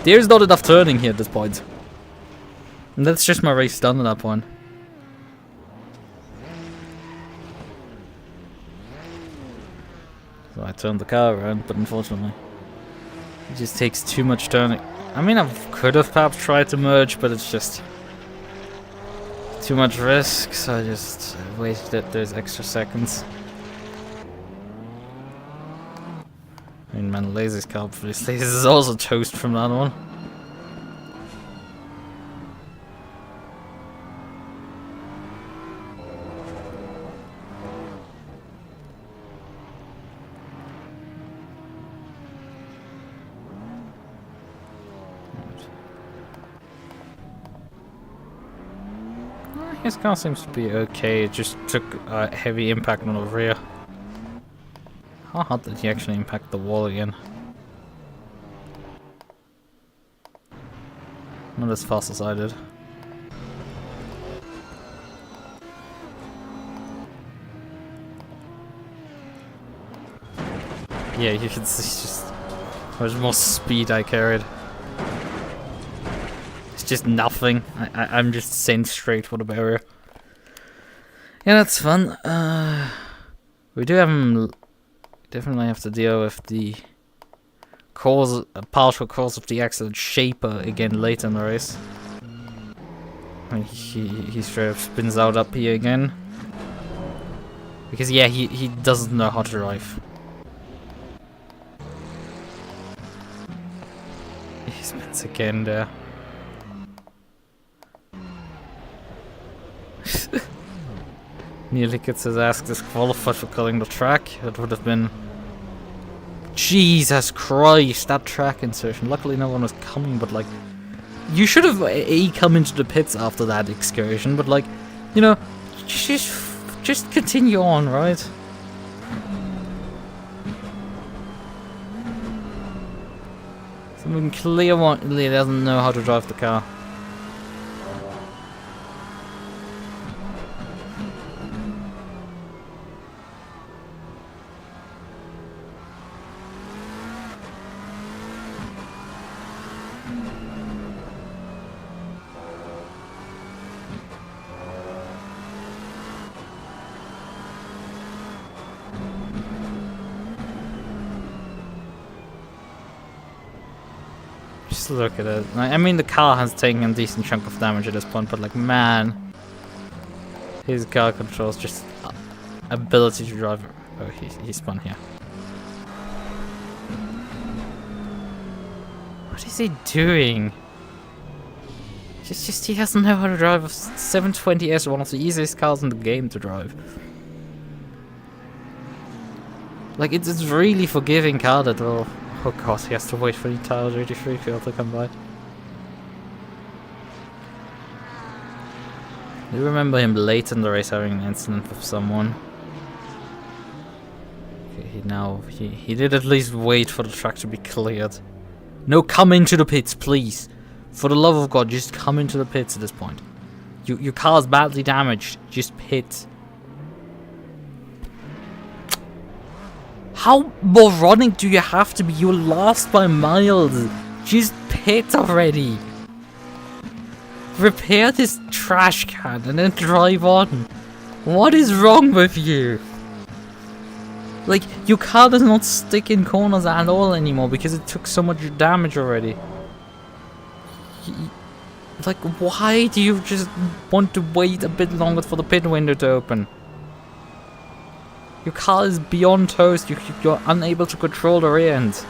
[SPEAKER 1] there's not enough turning here at this point. And that's just my race done at that point. So I turned the car around, but unfortunately, it just takes too much turning. I mean, I could have perhaps tried to merge, but it's just too much risk, so I just wasted those extra seconds. I mean, man, Lazy's car obviously is also toast from that one. His car seems to be okay, it just took a heavy impact on the rear. How hard did he actually impact the wall again? Not as fast as I did. Yeah, you can see just how much more speed I carried. It's just nothing. I'm just sent straight for the barrier. Yeah, that's fun. We do have definitely have to deal with the partial cause of the accident Shaper again later in the race. I mean, he straight up spins out up here again. Because yeah, he doesn't know how to drive. He spins again there. Nearly gets his ass disqualified for cutting the track. That would have been Jesus Christ, that track insertion. Luckily no one was coming, but like, you should have come into the pits after that excursion, but like, you know, just continue on, right? Someone clearly doesn't know how to drive the car. Just look at it. I mean, the car has taken a decent chunk of damage at this point, but like, man, his car controls just ability to drive. Oh, he spun here. What is he doing? Just he doesn't know how to drive a 720S, one of the easiest cars in the game to drive. Like, it's a really forgiving car that will. Oh god, he has to wait for the entire GT3 field to come by. I do remember him late in the race having an incident with someone. Okay, he did at least wait for the track to be cleared. No, come into the pits, please. For the love of God, just come into the pits at this point. Your car's badly damaged. Just pit. How moronic do you have to be? You're lost by miles. Just pit already. Repair this trash can and then drive on. What is wrong with you? Like, your car does not stick in corners at all anymore because it took so much damage already. Like, why do you just want to wait a bit longer for the pit window to open? Your car is beyond toast. You're unable to control the rear end. This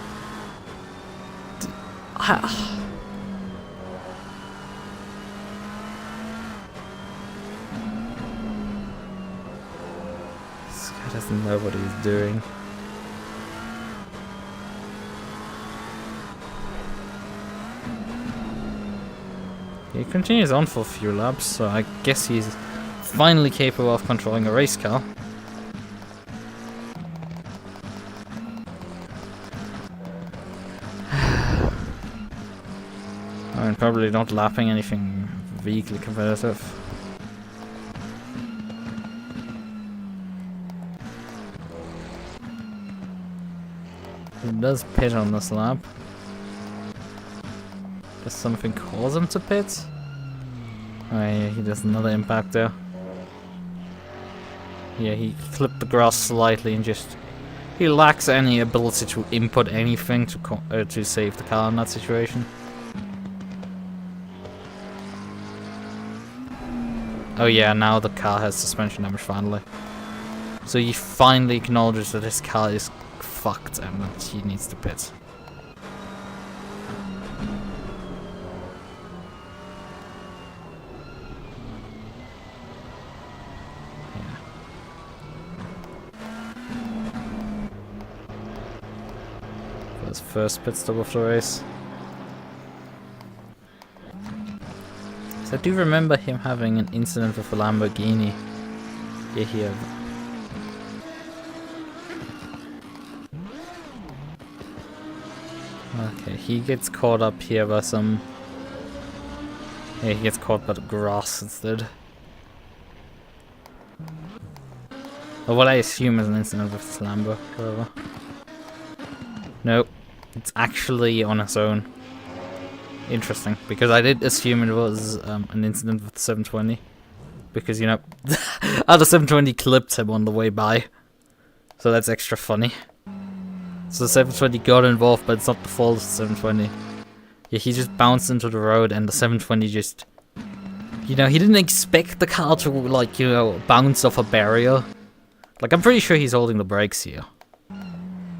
[SPEAKER 1] guy doesn't know what he's doing. He continues on for a few laps, so I guess he's finally capable of controlling a race car. I'm probably not lapping anything vaguely competitive. He does pit on this lap. Does something cause him to pit? Oh yeah, he does another impact there. Yeah, he clipped the grass slightly and just... He lacks any ability to input anything to save the car in that situation. Oh yeah, now the car has suspension damage finally. So he finally acknowledges that his car is fucked and that he needs to pit. Yeah. His first pit stop of the race. I do remember him having an incident with a Lamborghini. Yeah, here. Okay, he gets caught up here by some... Yeah, he gets caught by the grass instead. Or what I assume is an incident with this Lambo, however. Nope. It's actually on its own. Interesting, because I did assume it was an incident with the 720. Because, you know, other 720 clipped him on the way by. So that's extra funny. So the 720 got involved, but it's not the fault of the 720. Yeah, he just bounced into the road and the 720 just... You know, he didn't expect the car to, like, you know, bounce off a barrier. Like, I'm pretty sure he's holding the brakes here.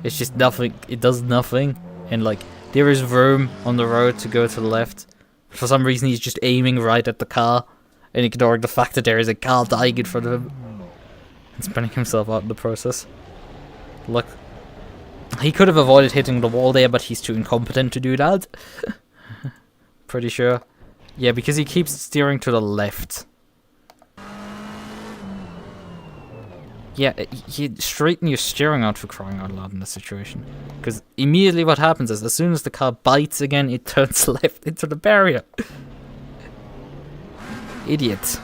[SPEAKER 1] It's just nothing, it does nothing. And, like, there is room on the road to go to the left. For some reason, he's just aiming right at the car and ignoring the fact that there is a car dying in front of him and spinning himself out in the process. Look, He could have avoided hitting the wall there, but he's too incompetent to do that. Pretty sure. Yeah, because he keeps steering to the left. Yeah, you straighten your steering out, for crying out loud, in this situation. Because immediately what happens is, as soon as the car bites again, it turns left into the barrier. Idiot.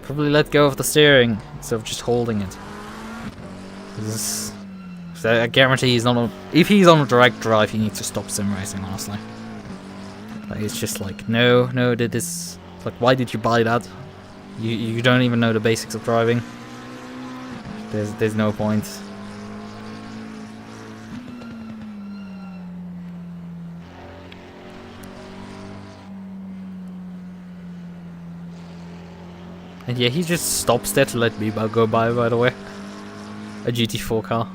[SPEAKER 1] Probably let go of the steering instead of just holding it. I guarantee he's not on... If he's on a direct drive, he needs to stop sim racing, honestly. Like, it's just like, no, this... Like, why did you buy that? You don't even know the basics of driving. There's no point. And yeah, he just stops there to let me go by the way. A GT4 car.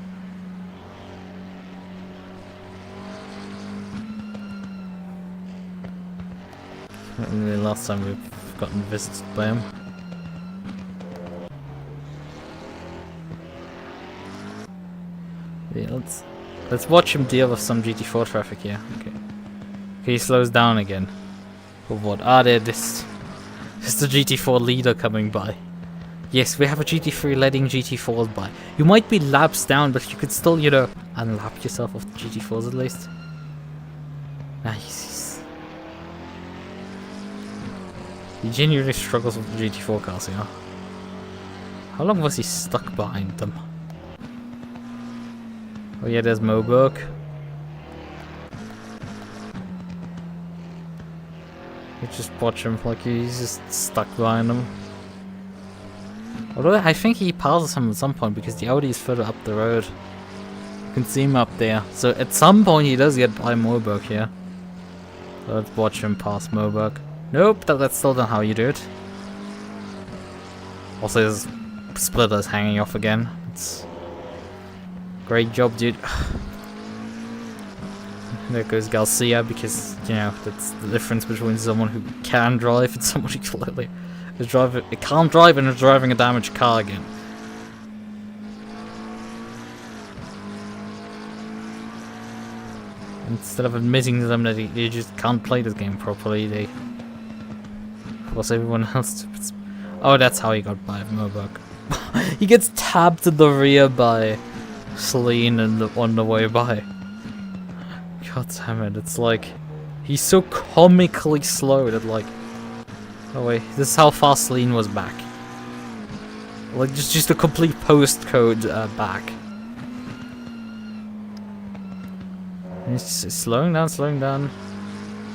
[SPEAKER 1] The last time we've gotten visited by him. Yeah, let's watch him deal with some GT4 traffic here. Okay. He slows down again. For what? This is the GT4 leader coming by. Yes, we have a GT3 letting GT4s by. You might be laps down, but you could still, you know, unlap yourself off the GT4s at least. Nice. He genuinely struggles with the GT4 cars, you know. How long was he stuck behind them? Oh yeah, there's Moberg. You just watch him like he's just stuck behind them. Although I think he passes him at some point because the Audi is further up the road. You can see him up there. So at some point he does get by Moberg here. So let's watch him pass Moberg. Nope, that's still not how you do it. Also his splitter's hanging off again. It's great job, dude. There goes Garcia, because, you know, that's the difference between someone who can drive and someone who clearly can't drive and is driving a damaged car again. Instead of admitting to them that they just can't play this game properly, they force everyone else to... Oh, that's how he got by Moberg. He gets tabbed in the rear by Celine on the way by. God damn it, it's like... He's so comically slow that like... Oh wait, this is how fast Celine was back. Like, just a complete postcode back. And he's slowing down.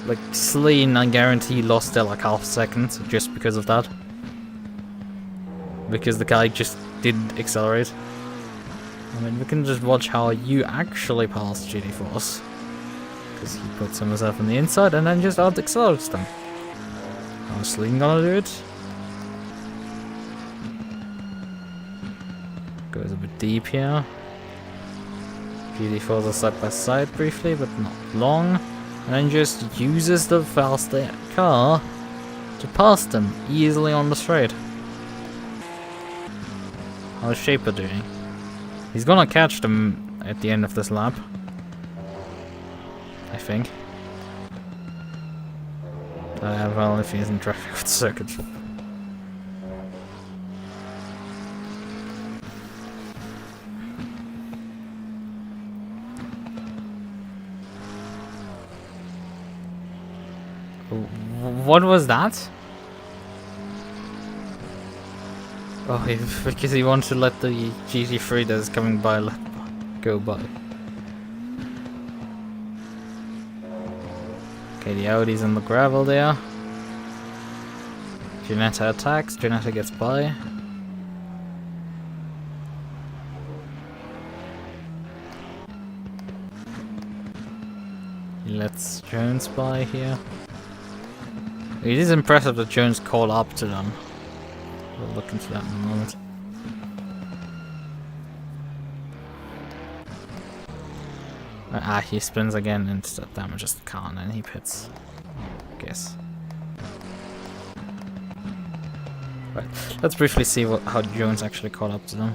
[SPEAKER 1] Like, Celine, I guarantee, lost there like half a second just because of that. Because the guy just didn't accelerate. I mean, we can just watch how you actually pass GT4s. Because he puts himself on the inside and then just out-accelerates them. How's Celine gonna do it? Goes a bit deep here. GT4s are side by side briefly, but not long. And then just uses the faster car to pass them easily on the straight. How's Shaper doing? He's gonna catch them at the end of this lap. I think. Well, if he isn't traffic with the circuit. What was that? Oh, because he wants to let the GT3 that's coming by go by. Okay, the Audi's on the gravel there. Janetta attacks, Janetta gets by. He lets Jones by here. It is impressive that Jones caught up to them. We'll look into that in a moment. He spins again and damages the car and then he pits. I guess. Right, let's briefly see how Jones actually caught up to them.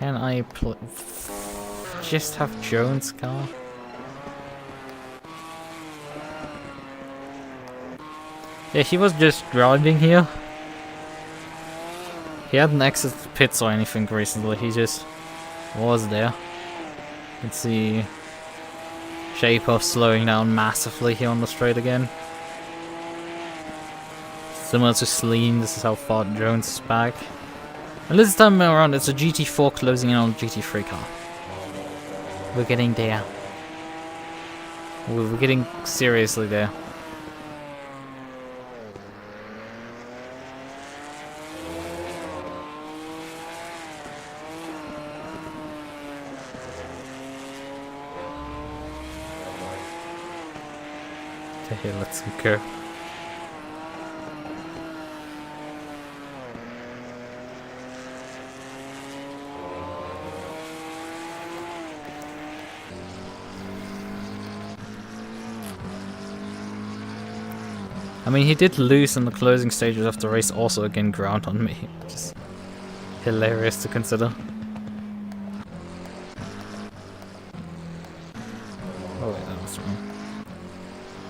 [SPEAKER 1] Can I just have Jones' car? Yeah, he was just driving here. He hadn't exited the pits or anything recently, he just was there. Let's see. Shape of slowing down massively here on the straight again. Similar to Sleen, this is how far Jones is back. And this time around, it's a GT4 closing in on a GT3 car. We're getting there. We're getting seriously there. Okay, let's go. I mean, he did lose in the closing stages of the race, also again ground on me, which is hilarious to consider. Oh wait, that was wrong.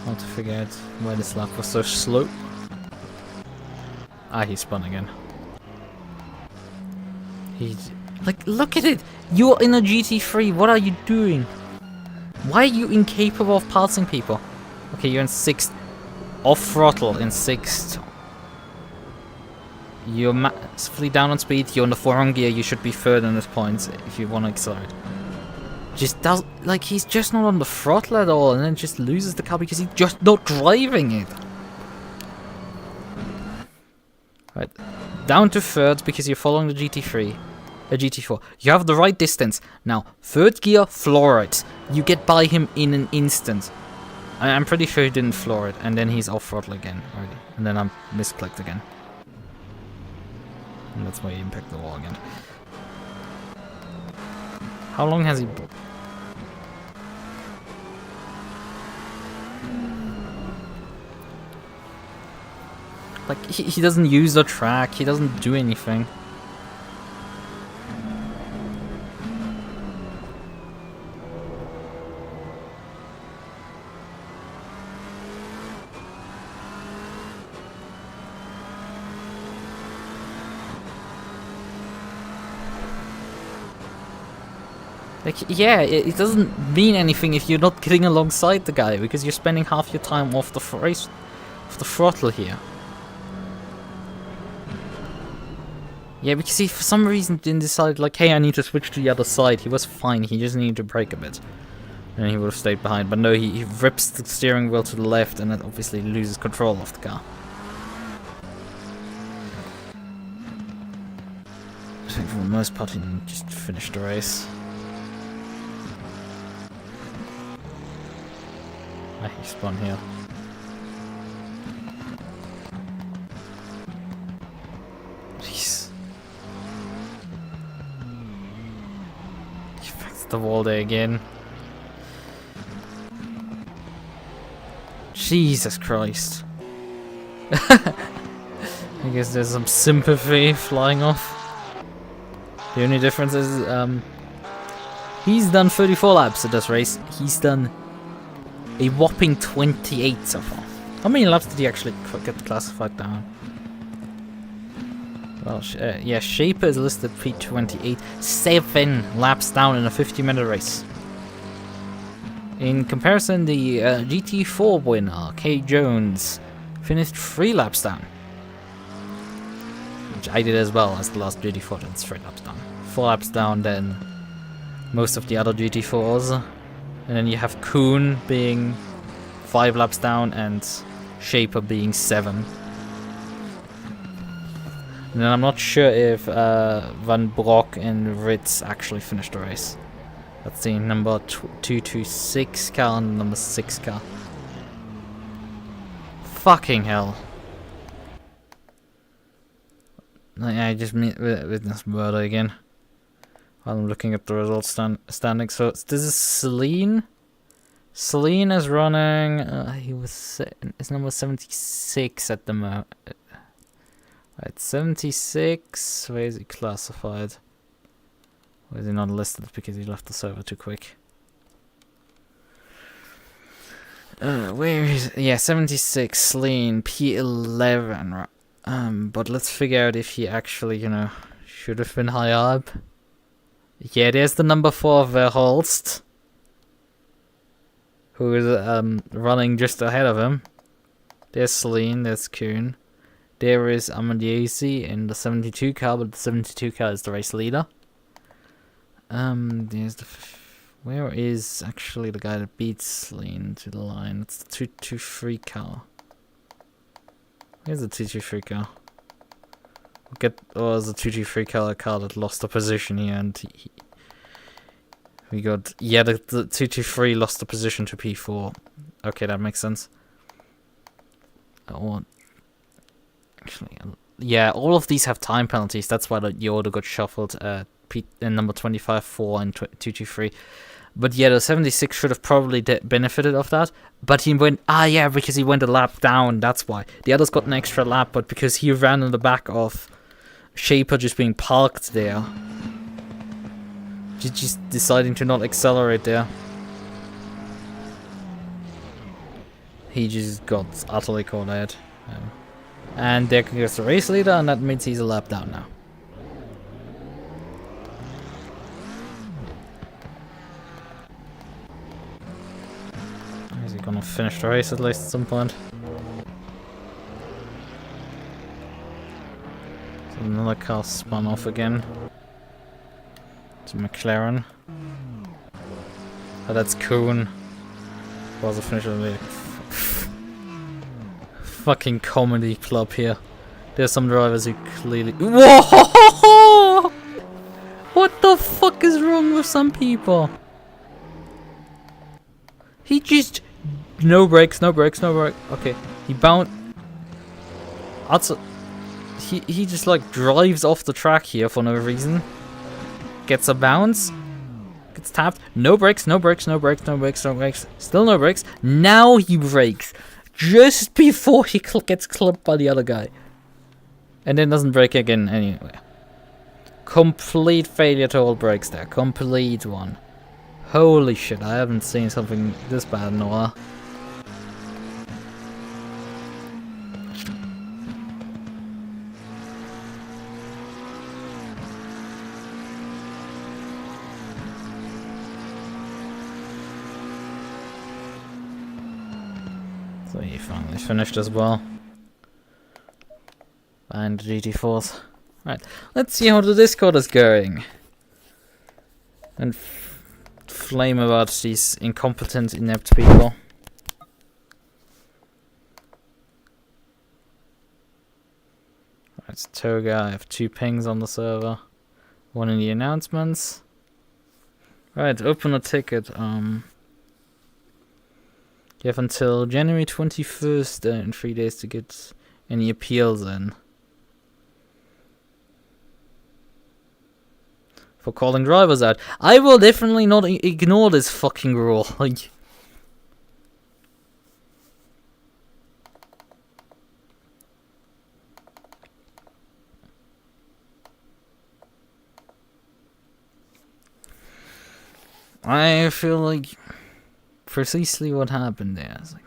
[SPEAKER 1] How to figure out why this lap was so slow. Ah, he spun again. Like, look at it! You're in a GT3, what are you doing? Why are you incapable of passing people? Okay, you're in 6th. Off throttle in 6th. You're massively down on speed, you're in the 4th gear, you should be 3rd in this point if you want to accelerate. Just does, like, he's just not on the throttle at all, and then just loses the car because he's just not driving it. Right, down to 3rd because you're following the GT3, a GT4. You have the right distance. Now, 3rd gear, floor it. You get by him in an instant. I'm pretty sure he didn't floor it, and then he's off throttle again already. And then I'm misclicked again. And that's why he impacted the wall again. How long has he... Like, he doesn't use the track, he doesn't do anything. Like, yeah, it doesn't mean anything if you're not getting alongside the guy, because you're spending half your time off the throttle here. Yeah, because he for some reason didn't decide, like, hey, I need to switch to the other side. He was fine, he just needed to brake a bit. And he would have stayed behind, but no, he rips the steering wheel to the left and then obviously loses control of the car. I think for the most part he just finished the race. He spun here. Jeez. He back to the wall there again. Jesus Christ. I guess there's some sympathy flying off. The only difference is, he's done 34 laps at this race. He's done a whopping 28 so far. How many laps did he actually get classified down? Well, yeah, Shaper is listed P28. 7 laps down in a 50-minute race. In comparison, the GT4 winner, K. Jones, finished 3 laps down. Which I did as well as the last GT4 did 3 laps down. 4 laps down than most of the other GT4s. And then you have Kuhn being 5 laps down and Shaper being 7. And then I'm not sure if Van Broek and Ritz actually finished the race. That's the number 226 car and number 6 car. Fucking hell. I just witnessed murder again. While I'm looking at the results standing. So this is Celine. Celine is running. It's number 76 at the moment. Right, 76. Where is he classified? Or is he not listed because he left the server too quick? Where is it? Yeah, 76, lean, P11, right? But let's figure out if he actually, you know, should have been higher up. Yeah, there's the number 4 Verholst, who is running just ahead of him. There's Celine, there's Kuhn. There is AMD in the 72 car, but the 72 car is the race leader. There's the... Where is actually the guy that beats Celine to the line? It's the 223 car. Where's the 223 car? Or is the 223 car that lost the position here, and we got... Yeah, the 223 lost the position to P4. Okay, that makes sense. Actually, yeah, all of these have time penalties. That's why the order got shuffled. Number 25, 4, and 223. But yeah, the 76 should have probably benefited of that. But he went... Ah, yeah, because he went a lap down. That's why. The others got an extra lap, but because he ran in the back of Shaper just being parked there. Just deciding to not accelerate there. He just got utterly caught out. And there goes the race leader, and that means he's a lap down now. Is he gonna finish the race at least at some point? So another car spun off again. It's a McLaren. Oh, that's Kuhn. Was the finisher of the fucking comedy club here. There's some drivers who clearly... Whoa! What the fuck is wrong with some people? He just... No brakes, no brakes, no brakes. Okay, he bounced... Also, he just like drives off the track here for no reason. Gets a bounce. Gets tapped. No brakes, no brakes, no brakes, no brakes, no brakes. Still no brakes. Now he brakes. Just before he gets clipped by the other guy. And then doesn't brake again anyway. Complete failure to hold brakes there. Complete one. Holy shit, I haven't seen something this bad in a while. So he finally finished as well. And the GT4s. Right, let's see how the Discord is going. And flame about these incompetent, inept people. Right, TOGA, I have 2 pings on the server. 1 in the announcements. Right, open a ticket. You have until January 21st in 3 days to get any appeals in. For calling drivers out. I will definitely not ignore this fucking rule. Like... I feel like... precisely what happened there. It's like...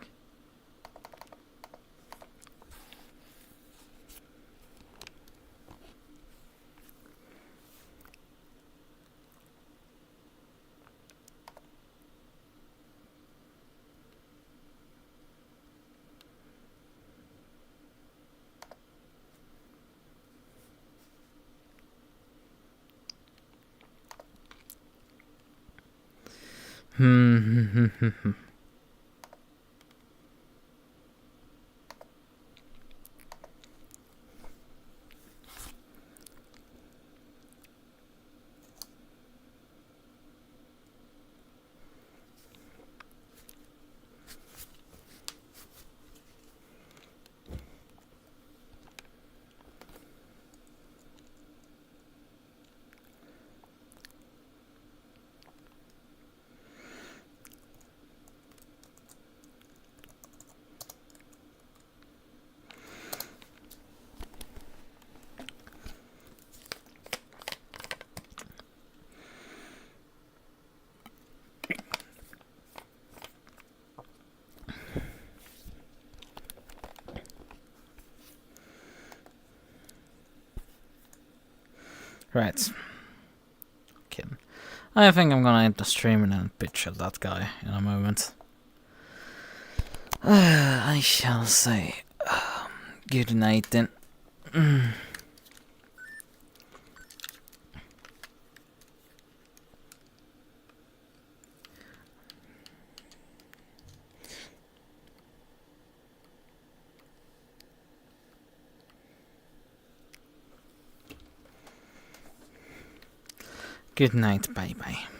[SPEAKER 1] Right. Kidding. I think I'm gonna end the stream and then bitch at that guy in a moment. I shall say good night then. Good night, bye bye.